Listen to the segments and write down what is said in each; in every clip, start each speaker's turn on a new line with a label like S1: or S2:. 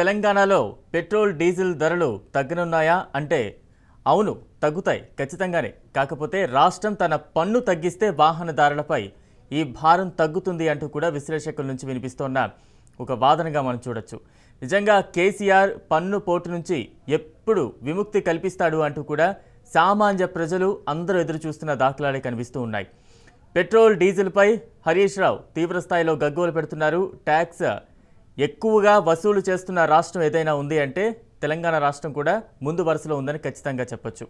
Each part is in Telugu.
S1: తెలంగాణలో పెట్రోల్ డీజిల్ ధరలు తగ్గనున్నాయా అంటే అవును తగ్గుతాయి ఖచ్చితంగానే. కాకపోతే రాష్ట్రం తన పన్ను తగ్గిస్తే వాహనదారులపై ఈ భారం తగ్గుతుంది అంటూ కూడా విశ్లేషకుల నుంచి వినిపిస్తోన్న ఒక వాదనగా మనం చూడొచ్చు. నిజంగా కేసీఆర్ పన్ను పోటు నుంచి ఎప్పుడు విముక్తి కల్పిస్తాడు అంటూ కూడా సామాన్య ప్రజలు అందరూ ఎదురు చూస్తున్న దాఖలాలే కనిపిస్తూ ఉన్నాయి. పెట్రోల్ డీజిల్పై హరీష్ రావు తీవ్రస్థాయిలో గగ్గోలు పెడుతున్నారు. ట్యాక్స్ ఎక్కువగా వసూలు చేస్తున్న రాష్ట్రం ఏదైనా ఉంది అంటే తెలంగాణ రాష్ట్రం కూడా ముందు వరుసలో ఉందని ఖచ్చితంగా చెప్పొచ్చు.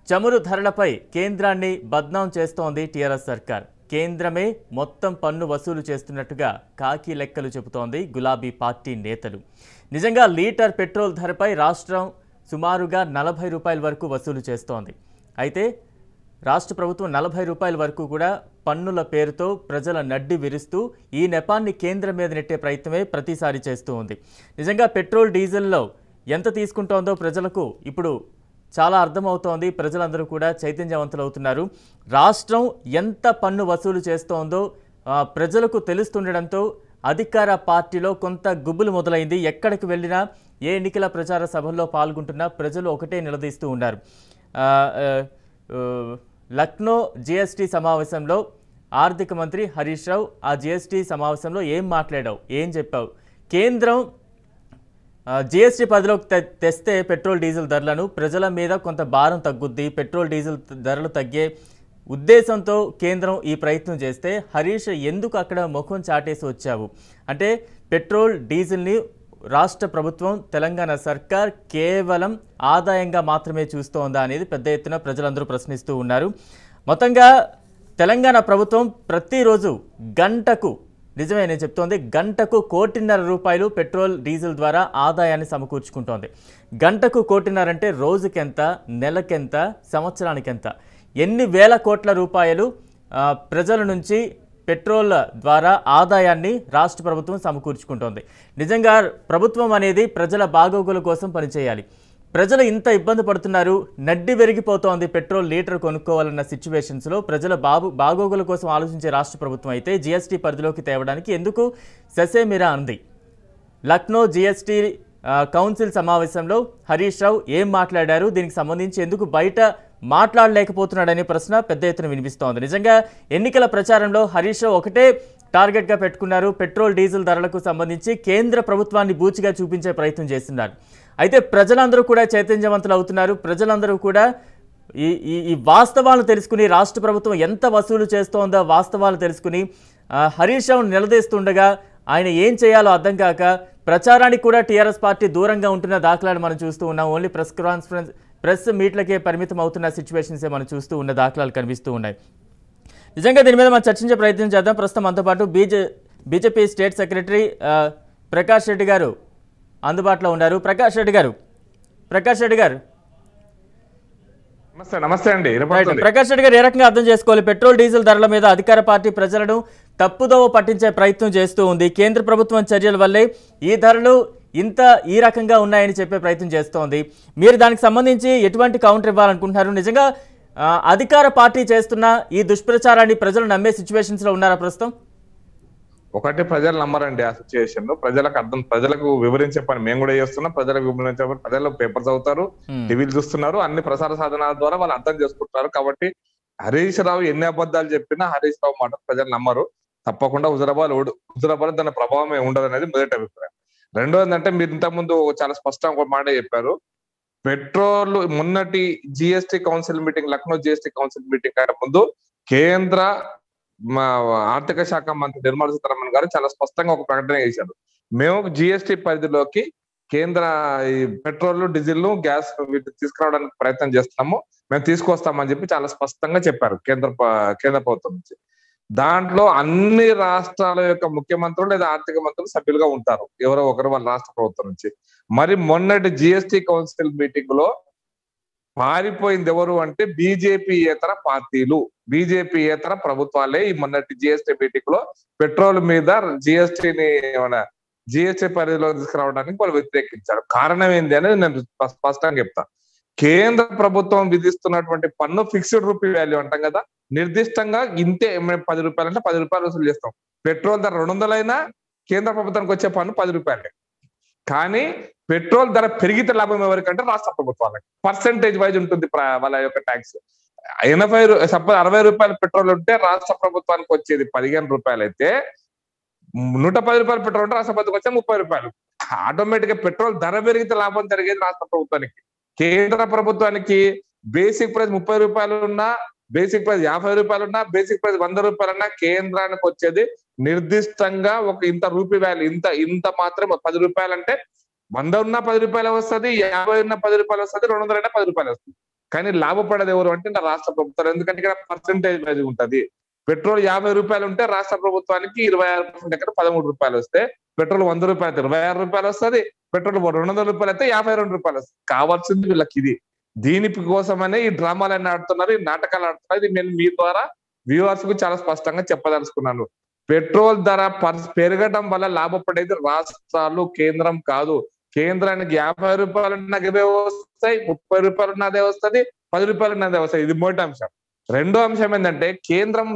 S1: చమురు ధరలపై కేంద్రాన్ని బద్నాం చేస్తోంది టీఆర్ఎస్ సర్కార్. కేంద్రమే మొత్తం పన్ను వసూలు చేస్తున్నట్టుగా కాకి లెక్కలు చెబుతోంది గులాబీ పార్టీ నేతలు. నిజంగా లీటర్ పెట్రోల్ ధరపై రాష్ట్రం సుమారుగా 40 రూపాయల వరకు వసూలు చేస్తోంది. అయితే రాష్ట్ర ప్రభుత్వం 40 రూపాయల వరకు కూడా పన్నుల పేరుతో ప్రజల నడ్డి విరుస్తూ ఈ నెపాన్ని కేంద్రం మీద నెట్టే ప్రయత్నమే ప్రతిసారి చేస్తూ ఉంది. నిజంగా పెట్రోల్ డీజిల్లో ఎంత తీసుకుంటోందో ప్రజలకు ఇప్పుడు చాలా అర్థమవుతోంది. ప్రజలందరూ కూడా చైతన్యవంతులవుతున్నారు. రాష్ట్రం ఎంత పన్ను వసూలు చేస్తోందో ప్రజలకు తెలుస్తుండడంతో అధికార పార్టీలో కొంత గుబులు మొదలైంది. ఎక్కడికి వెళ్ళినా ఏ ఎన్నికల ప్రచార సభల్లో పాల్గొంటున్నా ప్రజలు ఒకటే నిలదీస్తూ ఉన్నారు. లక్నో జీఎస్టీ సమావేశంలో ఆర్థిక మంత్రి హరీష్ రావు ఆ జీఎస్టీ సమావేశంలో ఏం మాట్లాడావు, ఏం చెప్పావు? కేంద్రం జీఎస్టీ పరిధిలోకి తెస్తే పెట్రోల్ డీజిల్ ధరలను ప్రజల మీద కొంత భారం తగ్గుద్ది, పెట్రోల్ డీజిల్ ధరలు తగ్గే ఉద్దేశంతో కేంద్రం ఈ ప్రయత్నం చేస్తే హరీష్ ఎందుకు అక్కడ ముఖం చాటేసి వచ్చావు అంటే పెట్రోల్ డీజిల్ని రాష్ట్ర ప్రభుత్వం తెలంగాణ సర్కార్ కేవలం ఆదాయంగా మాత్రమే చూస్తోందా అనేది పెద్ద ఎత్తున ప్రజలందరూ ప్రశ్నిస్తూ ఉన్నారు. మొత్తంగా తెలంగాణ ప్రభుత్వం ప్రతిరోజు గంటకు నిజమే నేను చెప్తోంది గంటకు 1.5 కోటి రూపాయలు పెట్రోల్ డీజిల్ ద్వారా ఆదాయాన్ని సమకూర్చుకుంటోంది. గంటకు 1.5 కోటి అంటే రోజుకెంత, నెలకెంత, సంవత్సరానికెంత, ఎన్ని వేల కోట్ల రూపాయలు ప్రజల నుంచి పెట్రోల్ ద్వారా ఆదాయాన్ని రాష్ట్ర ప్రభుత్వం సమకూర్చుకుంటోంది. నిజంగా ప్రభుత్వం అనేది ప్రజల బాగోగుల కోసం పనిచేయాలి. ప్రజలు ఇంత ఇబ్బంది పడుతున్నారు, నడ్డి పెరిగిపోతోంది పెట్రోల్ లీటర్ కొనుక్కోవాలన్న సిచ్యువేషన్స్లో ప్రజల బాగోగుల కోసం ఆలోచించే రాష్ట్ర ప్రభుత్వం అయితే జీఎస్టీ పరిధిలోకి తేవడానికి ఎందుకు ససేమిరా అంది. లక్నో జీఎస్టీ కౌన్సిల్ సమావేశంలో హరీష్ రావు ఏం మాట్లాడారు, దీనికి సంబంధించి ఎందుకు బయట మాట్లాడలేకపోతున్నాడనే ప్రశ్న పెద్ద ఎత్తున వినిపిస్తోంది. నిజంగా ఎన్నికల ప్రచారంలో హరీష్ రావు ఒకటే టార్గెట్గా పెట్టుకున్నారు. పెట్రోల్ డీజిల్ ధరలకు సంబంధించి కేంద్ర ప్రభుత్వాన్ని బూచిగా చూపించే ప్రయత్నం చేస్తున్నారు. అయితే ప్రజలందరూ కూడా చైతన్యవంతులు అవుతున్నారు. ప్రజలందరూ కూడా ఈ వాస్తవాలు తెలుసుకుని రాష్ట్ర ప్రభుత్వం ఎంత వసూలు చేస్తోందో వాస్తవాలు తెలుసుకుని హరీష్ రావును నిలదీస్తుండగా ఆయన ఏం చేయాలో అర్థం కాక ప్రచారానికి కూడా టీఆర్ఎస్ పార్టీ దూరంగా ఉంటున్న దాఖలాలు మనం చూస్తూ ఉన్నాం. ఓన్లీ ప్రెస్ మీట్లకే పరిమితం అవుతున్న సిచ్యువేషన్సే మనం చూస్తూ ఉన్న దాఖలాలు కనిపిస్తూ ఉన్నాయి. నిజంగా దీని మీద మనం చర్చించే ప్రయత్నం చేద్దాం. ప్రస్తుతం మనతో పాటు BJP state secretary Prakash Reddy గారు అందుబాటులో ఉన్నారు. ప్రకాష్ రెడ్డి గారు
S2: నమస్తే అండి.
S1: ప్రకాష్ రెడ్డి గారు ఏ రకంగా అర్థం చేసుకోవాలి? పెట్రోల్ డీజిల్ ధరల మీద అధికార పార్టీ ప్రజలను తప్పుదోవ పట్టించే ప్రయత్నం చేస్తూ ఉంది. కేంద్ర ప్రభుత్వం చర్యల వల్లే ఈ ధరలు ఈ రకంగా ఉన్నాయని చెప్పే ప్రయత్నం చేస్తోంది. మీరు దానికి సంబంధించి ఎటువంటి కౌంటర్ ఇవ్వాలనుకుంటున్నారు? నిజంగా అధికార పార్టీ చేస్తున్న ఈ దుష్ప్రచారాన్ని ప్రజలు నమ్మే సిచ్యువేషన్స్ లో ఉన్నారా ప్రస్తుతం?
S2: ఒకటి ప్రజలు నమ్మరండి ఆ సిచ్యువేషన్. ప్రజలకు వివరించే పని మేము కూడా చేస్తున్నాం. ప్రజలకు వివరించే పని ప్రజలు పేపర్స్ అవుతారు, టీవీలు చూస్తున్నారు, అన్ని ప్రసార సాధనాల ద్వారా వాళ్ళు అర్థం చేసుకుంటున్నారు. కాబట్టి హరీష్ రావు ఎన్ని అబద్ధాలు చెప్పినా హరీష్ రావు మాట ప్రజలు నమ్మరు. తప్పకుండా హుజురాబాద్ దాని ప్రభావం ఉండదు అనేది మొదటి అభిప్రాయం. రెండోది ఏంటంటే మీరు ఇంతకుముందు చాలా స్పష్టంగా ఒక మాట చెప్పారు. పెట్రోల్ మొన్నటి GST council meeting, Lucknow GST council meeting కంటే ముందు కేంద్ర ఆర్థిక శాఖ మంత్రి నిర్మలా సీతారామన్ గారు చాలా స్పష్టంగా ఒక ప్రకటన చేశారు. మేము జిఎస్టీ పరిధిలోకి కేంద్ర ఈ పెట్రోల్, డీజిల్, గ్యాస్ తీసుకురావడానికి ప్రయత్నం చేస్తున్నాము, మేము తీసుకొస్తామని చెప్పి చాలా స్పష్టంగా చెప్పారు కేంద్ర ప్రభుత్వం నుంచి. దాంట్లో అన్ని రాష్ట్రాల యొక్క ముఖ్యమంత్రులు లేదా ఆర్థిక మంత్రులు సభ్యులుగా ఉంటారు, ఎవరో ఒకరు వాళ్ళ రాష్ట్ర ప్రభుత్వం నుంచి. మరి మొన్నటి జిఎస్టీ కౌన్సిల్ మీటింగ్ లో పారిపోయింది ఎవరు అంటే బీజేపీయేతర పార్టీలు, బీజేపీయేతర ప్రభుత్వాలే ఈ మొన్నటి జిఎస్టీ మీటింగ్ లో పెట్రోల్ మీద జిఎస్టీ పరిధిలో తీసుకురావడానికి వాళ్ళు వ్యతిరేకించారు. కారణం ఏంటి అనేది నేను స్పష్టంగా చెప్తా. కేంద్ర ప్రభుత్వం విధిస్తున్నటువంటి పన్ను ఫిక్స్డ్ రూపీ వాల్యూ అంటాం కదా, నిర్దిష్టంగా ఇంతే 10 రూపాయలు అంటే 10 రూపాయలు వసూలు చేస్తాం. పెట్రోల్ ధర 200 అయినా కేంద్ర ప్రభుత్వానికి వచ్చే పన్ను 10 రూపాయలే. కానీ పెట్రోల్ ధర పెరిగితే లాభం ఎవరికంటే రాష్ట్ర ప్రభుత్వాలకు. పర్సెంటేజ్ వైజ్ ఉంటుంది వాళ్ళ యొక్క ట్యాక్స్. 60 రూపాయల పెట్రోల్ ఉంటే రాష్ట్ర ప్రభుత్వానికి వచ్చేది 15 రూపాయలు అయితే, 110 రూపాయల పెట్రోల్ ఉంటే రాష్ట్ర ప్రభుత్వం వచ్చే 30 రూపాయలు. ఆటోమేటిక్ గా పెట్రోల్ ధర పెరిగితే లాభం జరిగేది రాష్ట్ర ప్రభుత్వానికి. కేంద్ర ప్రభుత్వానికి బేసిక్ ప్రైస్ 30 రూపాయలు ఉన్నా, బేసిక్ ప్రైస్ 50 రూపాయలు ఉన్నా, బేసిక్ ప్రైస్ 100 రూపాయలు ఉన్నా కేంద్రానికి వచ్చేది నిర్దిష్టంగా ఒక ఇంత రూపీ వాల్యూ, ఇంత మాత్రం 10 రూపాయలు అంటే 100 ఉన్నా 10 రూపాయలు వస్తుంది, 50 ఉన్నా 10 రూపాయలు వస్తుంది, 200 అయినా 10 రూపాయలు వస్తుంది. కానీ లాభపడేది ఎవరు అంటే నా రాష్ట్ర ప్రభుత్వాలు. ఎందుకంటే ఇక్కడ పర్సెంటేజ్ వైజ్ ఉంటది. పెట్రోల్ 50 రూపాయలు ఉంటే రాష్ట్ర ప్రభుత్వానికి 26% దగ్గర 13 రూపాయలు వస్తే, పెట్రోల్ 100 రూపాయలు అయితే 26 రూపాయలు వస్తుంది, పెట్రోల్ 200 రూపాయలు అయితే 52 రూపాయలు వస్తుంది. కావాల్సింది వీళ్ళకి ఇది. దీని కోసమనే ఈ డ్రామాలన్నీ ఆడుతున్నారు, ఈ నాటకాలు ఆడుతున్నారు. ఇది నేను మీ ద్వారా వ్యూవర్స్ కు చాలా స్పష్టంగా చెప్పదలుచుకున్నాను. పెట్రోల్ ధర పెరగడం వల్ల లాభపడేది రాష్ట్రాలు, కేంద్రం కాదు. కేంద్రానికి 50 రూపాయలు ఉన్నదే వస్తాయి, 30 రూపాయలు ఉన్నదే వస్తుంది, 10 రూపాయలు ఉన్నదే వస్తాయి. ఇది మొదటి అంశం. రెండో అంశం ఏంటంటే కేంద్రం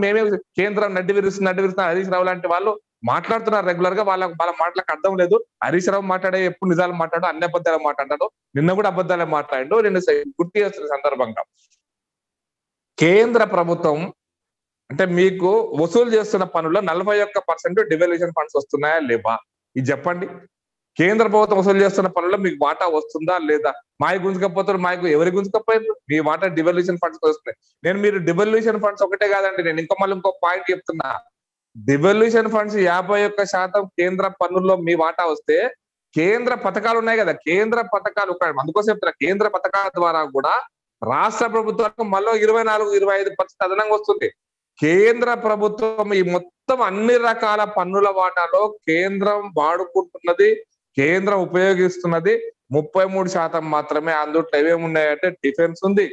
S2: నడ్డి విరుస్తున్న హరీష్ రావు లాంటి వాళ్ళు మాట్లాడుతున్నారు రెగ్యులర్ గా. వాళ్ళ మాటలకు అర్థం లేదు. హరీష్ రావు మాట్లాడే ఎప్పుడు నిజాలు మాట్లాడు, అన్ని అబద్ధాలు మాట్లాడాడు. నిన్న కూడా అబద్ధాలే మాట్లాడాడు. నేను గుర్తు చేస్తున్న సందర్భంగా కేంద్ర ప్రభుత్వం అంటే మీకు వసూలు చేస్తున్న పనుల్లో 41% డివాల్యూషన్ ఫండ్స్ వస్తున్నాయా లేవా ఇది చెప్పండి. కేంద్ర ప్రభుత్వం వసూలు చేస్తున్న పనుల్లో మీకు వాటా వస్తుందా లేదా? మాయ గుంజుకపోతారు, మాకు ఎవరి గుంజుకపోయారు? మీ వాటా డివాల్యూషన్ ఫండ్స్ వస్తున్నాయి. మీరు డివాల్యూషన్ ఫండ్స్ ఒకటే కాదండి, నేను ఇంకో పాయింట్ చెప్తున్నా. డివాల్యూషన్ ఫండ్స్ 51% కేంద్ర పన్నుల్లో మీ వాటా వస్తే, కేంద్ర పథకాలు ఉన్నాయి కదా, కేంద్ర పథకాలు అందుకోసం చెప్తున్నా, కేంద్ర పథకాల ద్వారా కూడా రాష్ట్ర ప్రభుత్వానికి మళ్ళీ 24-25% అదనంగా వస్తుంది. కేంద్ర ప్రభుత్వం ఈ మొత్తం అన్ని రకాల పన్నుల వాటాలో కేంద్రం వాడుకుంటున్నది, కేంద్రం ఉపయోగిస్తున్నది 33% మాత్రమే. అందులో ఏమేమి ఉన్నాయంటే డిఫెన్స్ ఉంది,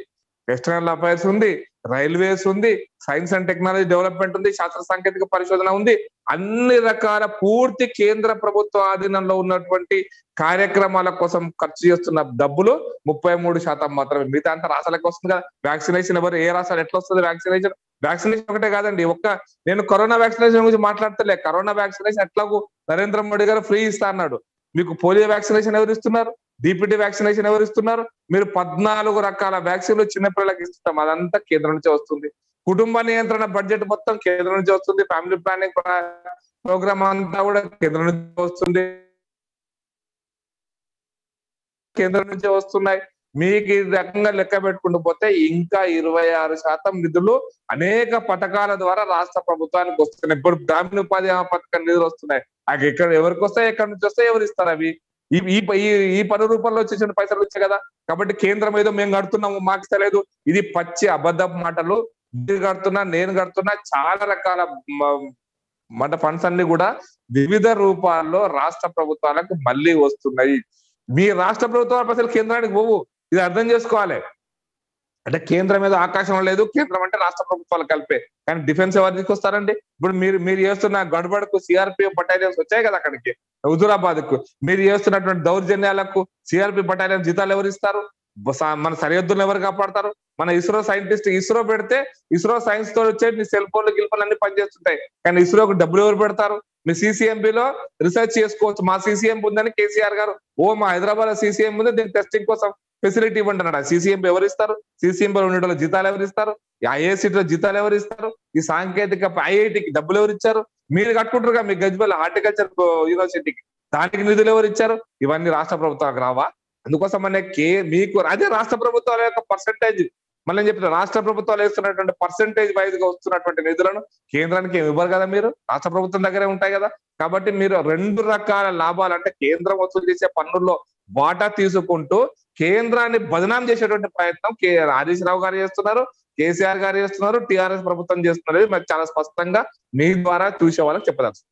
S2: ఎక్స్టర్నల్ అఫైర్స్ ఉంది, రైల్వేస్ ఉంది, సైన్స్ అండ్ టెక్నాలజీ డెవలప్మెంట్ ఉంది, శాస్త్ర సాంకేతిక పరిశోధన ఉంది. అన్ని రకాల పూర్తి కేంద్ర ప్రభుత్వ ఆధీనంలో ఉన్నటువంటి కార్యక్రమాల కోసం ఖర్చు చేస్తున్న డబ్బులు 33% మాత్రమే. మిగతా అంతా రాష్ట్రాలకు వస్తుంది కదా. వ్యాక్సినేషన్ ఏ రాష్ట్రాలు ఎట్లా వస్తుంది? వ్యాక్సినేషన్ ఒకటే కాదండి. నేను కరోనా వ్యాక్సినేషన్ గురించి మాట్లాడతలే. కరోనా వ్యాక్సినేషన్ ఎట్లాగూ నరేంద్ర మోడీ గారు ఫ్రీ ఇస్తా అన్నాడు. మీకు పోలియో వ్యాక్సినేషన్ ఎవరు ఇస్తున్నారు? డిపిటీ వ్యాక్సినేషన్ ఎవరు ఇస్తున్నారు? మీరు 14 రకాల వ్యాక్సిన్లు చిన్నపిల్లలకు ఇస్తాం, అదంతా కేంద్రం నుంచే వస్తుంది. కుటుంబ నియంత్రణ బడ్జెట్ మొత్తం కేంద్రం నుంచి వస్తుంది. ఫ్యామిలీ ప్లానింగ్ ప్రోగ్రామ్ అంతా కూడా కేంద్రం నుంచి వస్తుంది, కేంద్రం నుంచే వస్తున్నాయి. మీకు ఈ రకంగా లెక్క పెట్టుకుంటూ పోతే ఇంకా 26% నిధులు అనేక పథకాల ద్వారా రాష్ట్ర ప్రభుత్వానికి వస్తున్నాయి. ఇప్పుడు గ్రామీణ ఉపాధి పథకం నిధులు వస్తున్నాయి. అవి ఎవరికి వస్తాయి, ఎక్కడి నుంచి వస్తాయి, ఎవరు ఇస్తారు? అవి ఈ పన్ను రూపంలో వచ్చేసిన పైసలు వచ్చాయి కదా. కాబట్టి కేంద్రం ఏదో మేము కడుతున్నాము, మాకు తెలియదు, ఇది పచ్చి అబద్ధపు మాటలు. మీరు కడుతున్నా, నేను కడుతున్నా, చాలా రకాల ఫండ్స్ అన్ని కూడా వివిధ రూపాల్లో రాష్ట్ర ప్రభుత్వాలకు మళ్ళీ వస్తున్నాయి. మీ రాష్ట్ర ప్రభుత్వాల పైసలు కేంద్రానికి పోవు, ఇది అర్థం చేసుకోవాలి. అంటే కేంద్రం మీద ఆకాశం లేదు, కేంద్రం అంటే రాష్ట్ర ప్రభుత్వాలు కలిపే. కానీ డిఫెన్స్ ఎవరు తీసుకొస్తారండి? ఇప్పుడు మీరు చేస్తున్న గడబడకు సిఆర్పిఎఫ్ బటాలియన్స్ వచ్చాయి కదా అక్కడికి, హుజూరాబాద్ కు. మీరు చేస్తున్నటువంటి దౌర్జన్యాలకు సిఆర్పిఎఫ్ బటాలియన్ జీతాలు ఎవరు ఇస్తారు? మన సరిహద్దులను ఎవరు కాపాడతారు? మన ఇస్రో సైంటిస్ట్ ఇస్రో పెడితే ఇస్రో సైన్స్ తో వచ్చే మీ సెల్ ఫోన్లు గిల్ఫోన్లు అన్ని పనిచేస్తుంటాయి. కానీ ఇస్రోకు డబ్బులు ఎవరు పెడతారు? మీ సిసిఎంబిలో రీసెర్చ్ చేసుకోవచ్చు. మా సిసిఎం ఉందని కేసీఆర్ గారు మా హైదరాబాద్ సిసిఎం ఉంది, దీని టెస్టింగ్ కోసం ఫెసిలిటీ ఇవ్వండి అన్నాడు. సిసిఎం ఎవరు ఇస్తారు? సిసిఎంలో ఉండే జీతాలు ఎవరు ఇస్తారు? ఐఐసిలో జీతాలు ఎవరు ఇస్తారు? ఈ సాంకేతిక ఐఐటికి డబ్బులు ఎవరు ఇచ్చారు? మీరు కట్టుకుంటారుగా మీ గజ్బల్ హార్టికల్చర్ యూనివర్సిటీకి, దానికి నిధులు ఎవరు ఇచ్చారు? ఇవన్నీ రాష్ట్ర ప్రభుత్వాలకు రావా? అందుకోసం మీకు అదే రాష్ట్ర ప్రభుత్వాల యొక్క పర్సెంటేజ్. మళ్ళీ చెప్తున్నా, రాష్ట్ర ప్రభుత్వాలు వేస్తున్నటువంటి పర్సెంటేజ్ వైజ్ గా వస్తున్నటువంటి నిధులను కేంద్రానికి ఏమి ఇవ్వరు కదా. మీరు రాష్ట్ర ప్రభుత్వం దగ్గరే ఉంటాయి కదా. కాబట్టి మీరు 2 రకాల లాభాలు, అంటే కేంద్రం వసూలు చేసే పన్నుల్లో వాటా తీసుకుంటూ కేంద్రాన్ని బదనాం చేసేటువంటి ప్రయత్నం హరీష్ రావు గారు చేస్తున్నారు, కేసీఆర్ గారు చేస్తున్నారు, టిఆర్ఎస్ ప్రభుత్వం చేస్తున్నారు. మరి చాలా స్పష్టంగా మీ ద్వారా చూసే వాళ్ళకి చెప్పదలుచు.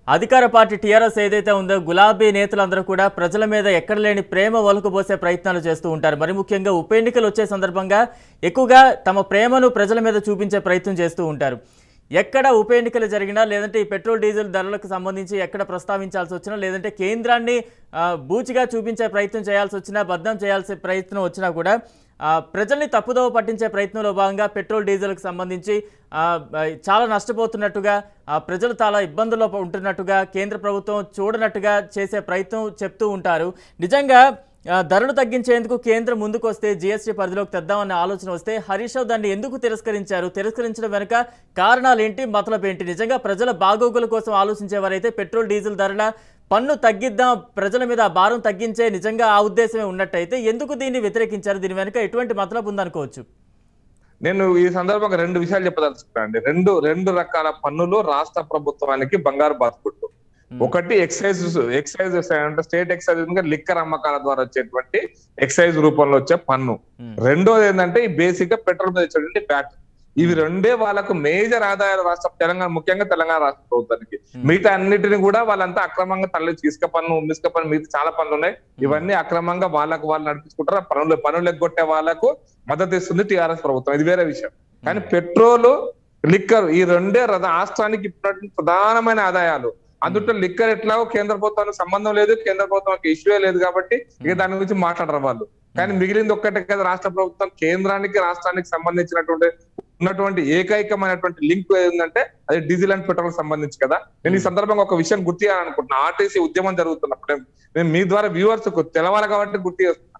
S1: అధికార పార్టీ టీఆర్ఎస్ ఏదైతే ఉందో, గులాబీ నేతలందరూ కూడా ప్రజల మీద ఎక్కడ లేని ప్రేమ ఒలకబోసే ప్రయత్నాలు చేస్తూ ఉంటారు. మరి ముఖ్యంగా ఉప ఎన్నికలు వచ్చే సందర్భంగా ఎక్కువగా తమ ప్రేమను ప్రజల మీద చూపించే ప్రయత్నం చేస్తూ ఉంటారు. ఎక్కడ ఉప ఎన్నికలు జరిగినా లేదంటే ఈ పెట్రోల్ డీజిల్ ధరలకు సంబంధించి ఎక్కడ ప్రస్తావించాల్సి వచ్చినా లేదంటే కేంద్రాన్ని బూచిగా చూపించే ప్రయత్నం చేయాల్సి వచ్చినా బద్నాం చేయాల్సిన ప్రయత్నం వచ్చినా కూడా ప్రజల్ని తప్పుదోవ పట్టించే ప్రయత్నంలో భాగంగా పెట్రోల్ డీజిల్కి సంబంధించి చాలా నష్టపోతున్నట్టుగా ప్రజలు చాలా ఇబ్బందుల్లో ఉంటున్నట్టుగా కేంద్ర ప్రభుత్వం చూడనట్టుగా చేసే ప్రయత్నం చెప్తూ ఉంటారు. నిజంగా ధరలు తగ్గించేందుకు కేంద్రం ముందుకు వస్తే జీఎస్టీ పరిధిలోకి తెద్దామన్న ఆలోచన వస్తే హరీష్ రావు దాన్ని ఎందుకు తిరస్కరించారు? తిరస్కరించడం వెనుక కారణాలు ఏంటి, మతలబ్ ఏంటి? నిజంగా ప్రజల బాగోగుల కోసం ఆలోచించేవారైతే పెట్రోల్ డీజిల్ ధరల పన్ను తగ్గిద్దాం, ప్రజల మీద భారం తగ్గించే నిజంగా ఆ ఉద్దేశమే ఉన్నట్టయితే ఎందుకు దీన్ని వ్యతిరేకించారు? దీని వెనుక ఎటువంటి మతలబ్ ఉందనుకోవచ్చు?
S2: నేను ఈ సందర్భంగా రెండు విషయాలు చెప్పదలుచుకున్నాను. రెండు రకాల పన్నులు రాష్ట్ర ప్రభుత్వానికి బంగారు బాతుకుంటు. ఒకటి ఎక్సైజ్ అంటే స్టేట్ ఎక్సైజ్ లిక్కర్ అమ్మకాల ద్వారా వచ్చేటువంటి ఎక్సైజ్ రూపంలో వచ్చే పన్ను. రెండోది ఏంటంటే ఈ బేసిక్ గా పెట్రోల్ మీద వచ్చేటువంటి వ్యాట్. ఇవి రెండే వాళ్ళకు మేజర్ ఆదాయాలు రాష్ట్ర తెలంగాణ, ముఖ్యంగా తెలంగాణ రాష్ట్ర ప్రభుత్వానికి. మిగతా అన్నిటిని కూడా వాళ్ళంతా అక్రమంగా ఇసుక పన్ను, మిగతా చాలా పనులు ఉన్నాయి. ఇవన్నీ అక్రమంగా వాళ్ళు నడిపించుకుంటారు. పనులు ఎగ్గొట్టే వాళ్ళకు మద్దతు ఇస్తుంది టీఆర్ఎస్ ప్రభుత్వం. ఇది వేరే విషయం. కానీ పెట్రోల్, లిక్కర్ ఈ రెండే రాష్ట్రానికి ఇప్పుడు ప్రధానమైన ఆదాయాలు. అందులో లిక్కర్ ఎట్లాగో కేంద్ర ప్రభుత్వానికి సంబంధం లేదు, కేంద్ర ప్రభుత్వానికి ఇష్యూ లేదు కాబట్టి ఇక దాని గురించి మాట్లాడరు వాళ్ళు. కానీ మిగిలింది ఒక్కటే కదా రాష్ట్ర ప్రభుత్వం. కేంద్రానికి రాష్ట్రానికి ఉన్నటువంటి ఏకైకమైనటువంటి లింక్ ఏంటంటే అది డీజిల్ అండ్ పెట్రోల్ సంబంధించి కదా. నేను ఈ సందర్భంగా ఒక విషయం గుర్తు చేయాలనుకుంటున్నా. ఆర్టీసీ ఉద్యమం జరుగుతున్నప్పుడు నేను మీ ద్వారా వ్యూవర్స్ తెలవాలి కాబట్టి గుర్తు చేస్తున్నా.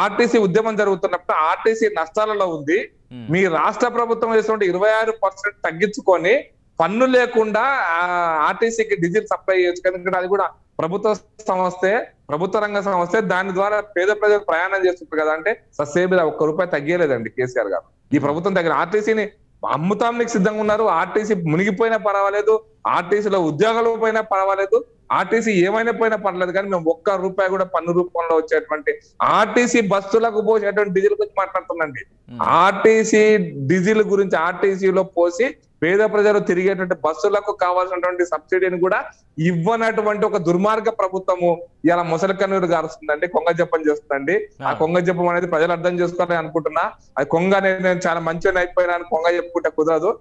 S2: ఆర్టీసీ ఉద్యమం జరుగుతున్నప్పుడు ఆర్టీసీ నష్టాలలో ఉంది. మీ రాష్ట్ర ప్రభుత్వం చేసినటువంటి 26% తగ్గించుకొని పన్ను లేకుండా ఆర్టీసీకి డీజిల్ సప్లై చేయొచ్చు. ఎందుకంటే అది కూడా ప్రభుత్వ సంస్థే, ప్రభుత్వ రంగ సంస్థే. దాని ద్వారా పేద ప్రజలు ప్రయాణం చేస్తుంటారు కదా. అంటే ససేబిలా ₹1 తగ్గలేదండి కేసీఆర్ గారు. ఈ ప్రభుత్వం దగ్గర ఆర్టీసీని అమ్ముతానికి సిద్ధంగా ఉన్నారు. ఆర్టీసీ మునిగిపోయినా పర్వాలేదు, ఆర్టీసీలో ఉద్యోగాలు పోయినా పర్వాలేదు, ఆర్టీసీ ఏమైనా పోయినా పర్లేదు, కానీ మేము ₹1 కూడా పన్ను రూపంలో వచ్చేటువంటి ఆర్టీసీ బస్సులకు పోసేటువంటి డీజిల్ గురించి మాట్లాడుతుందండి. ఆర్టీసీ డీజిల్ గురించి ఆర్టీసీలో పోసి పేద ప్రజలు తిరిగేటువంటి బస్సులకు కావాల్సినటువంటి సబ్సిడీని కూడా ఇవ్వనటువంటి ఒక దుర్మార్గ ప్రభుత్వము ఇలా ముసలి కన్నీరు గారుస్తుందండి, కొంగ జపం చేస్తుందండి. ఆ కొంగ జపం అనేది ప్రజలు అర్థం చేసుకోవాలని అనుకుంటున్నా. అది కొంగ అనేది నేను చాలా మంచిగా అయిపోయినా కొంగ చెప్పుకుంటే కుదరదు.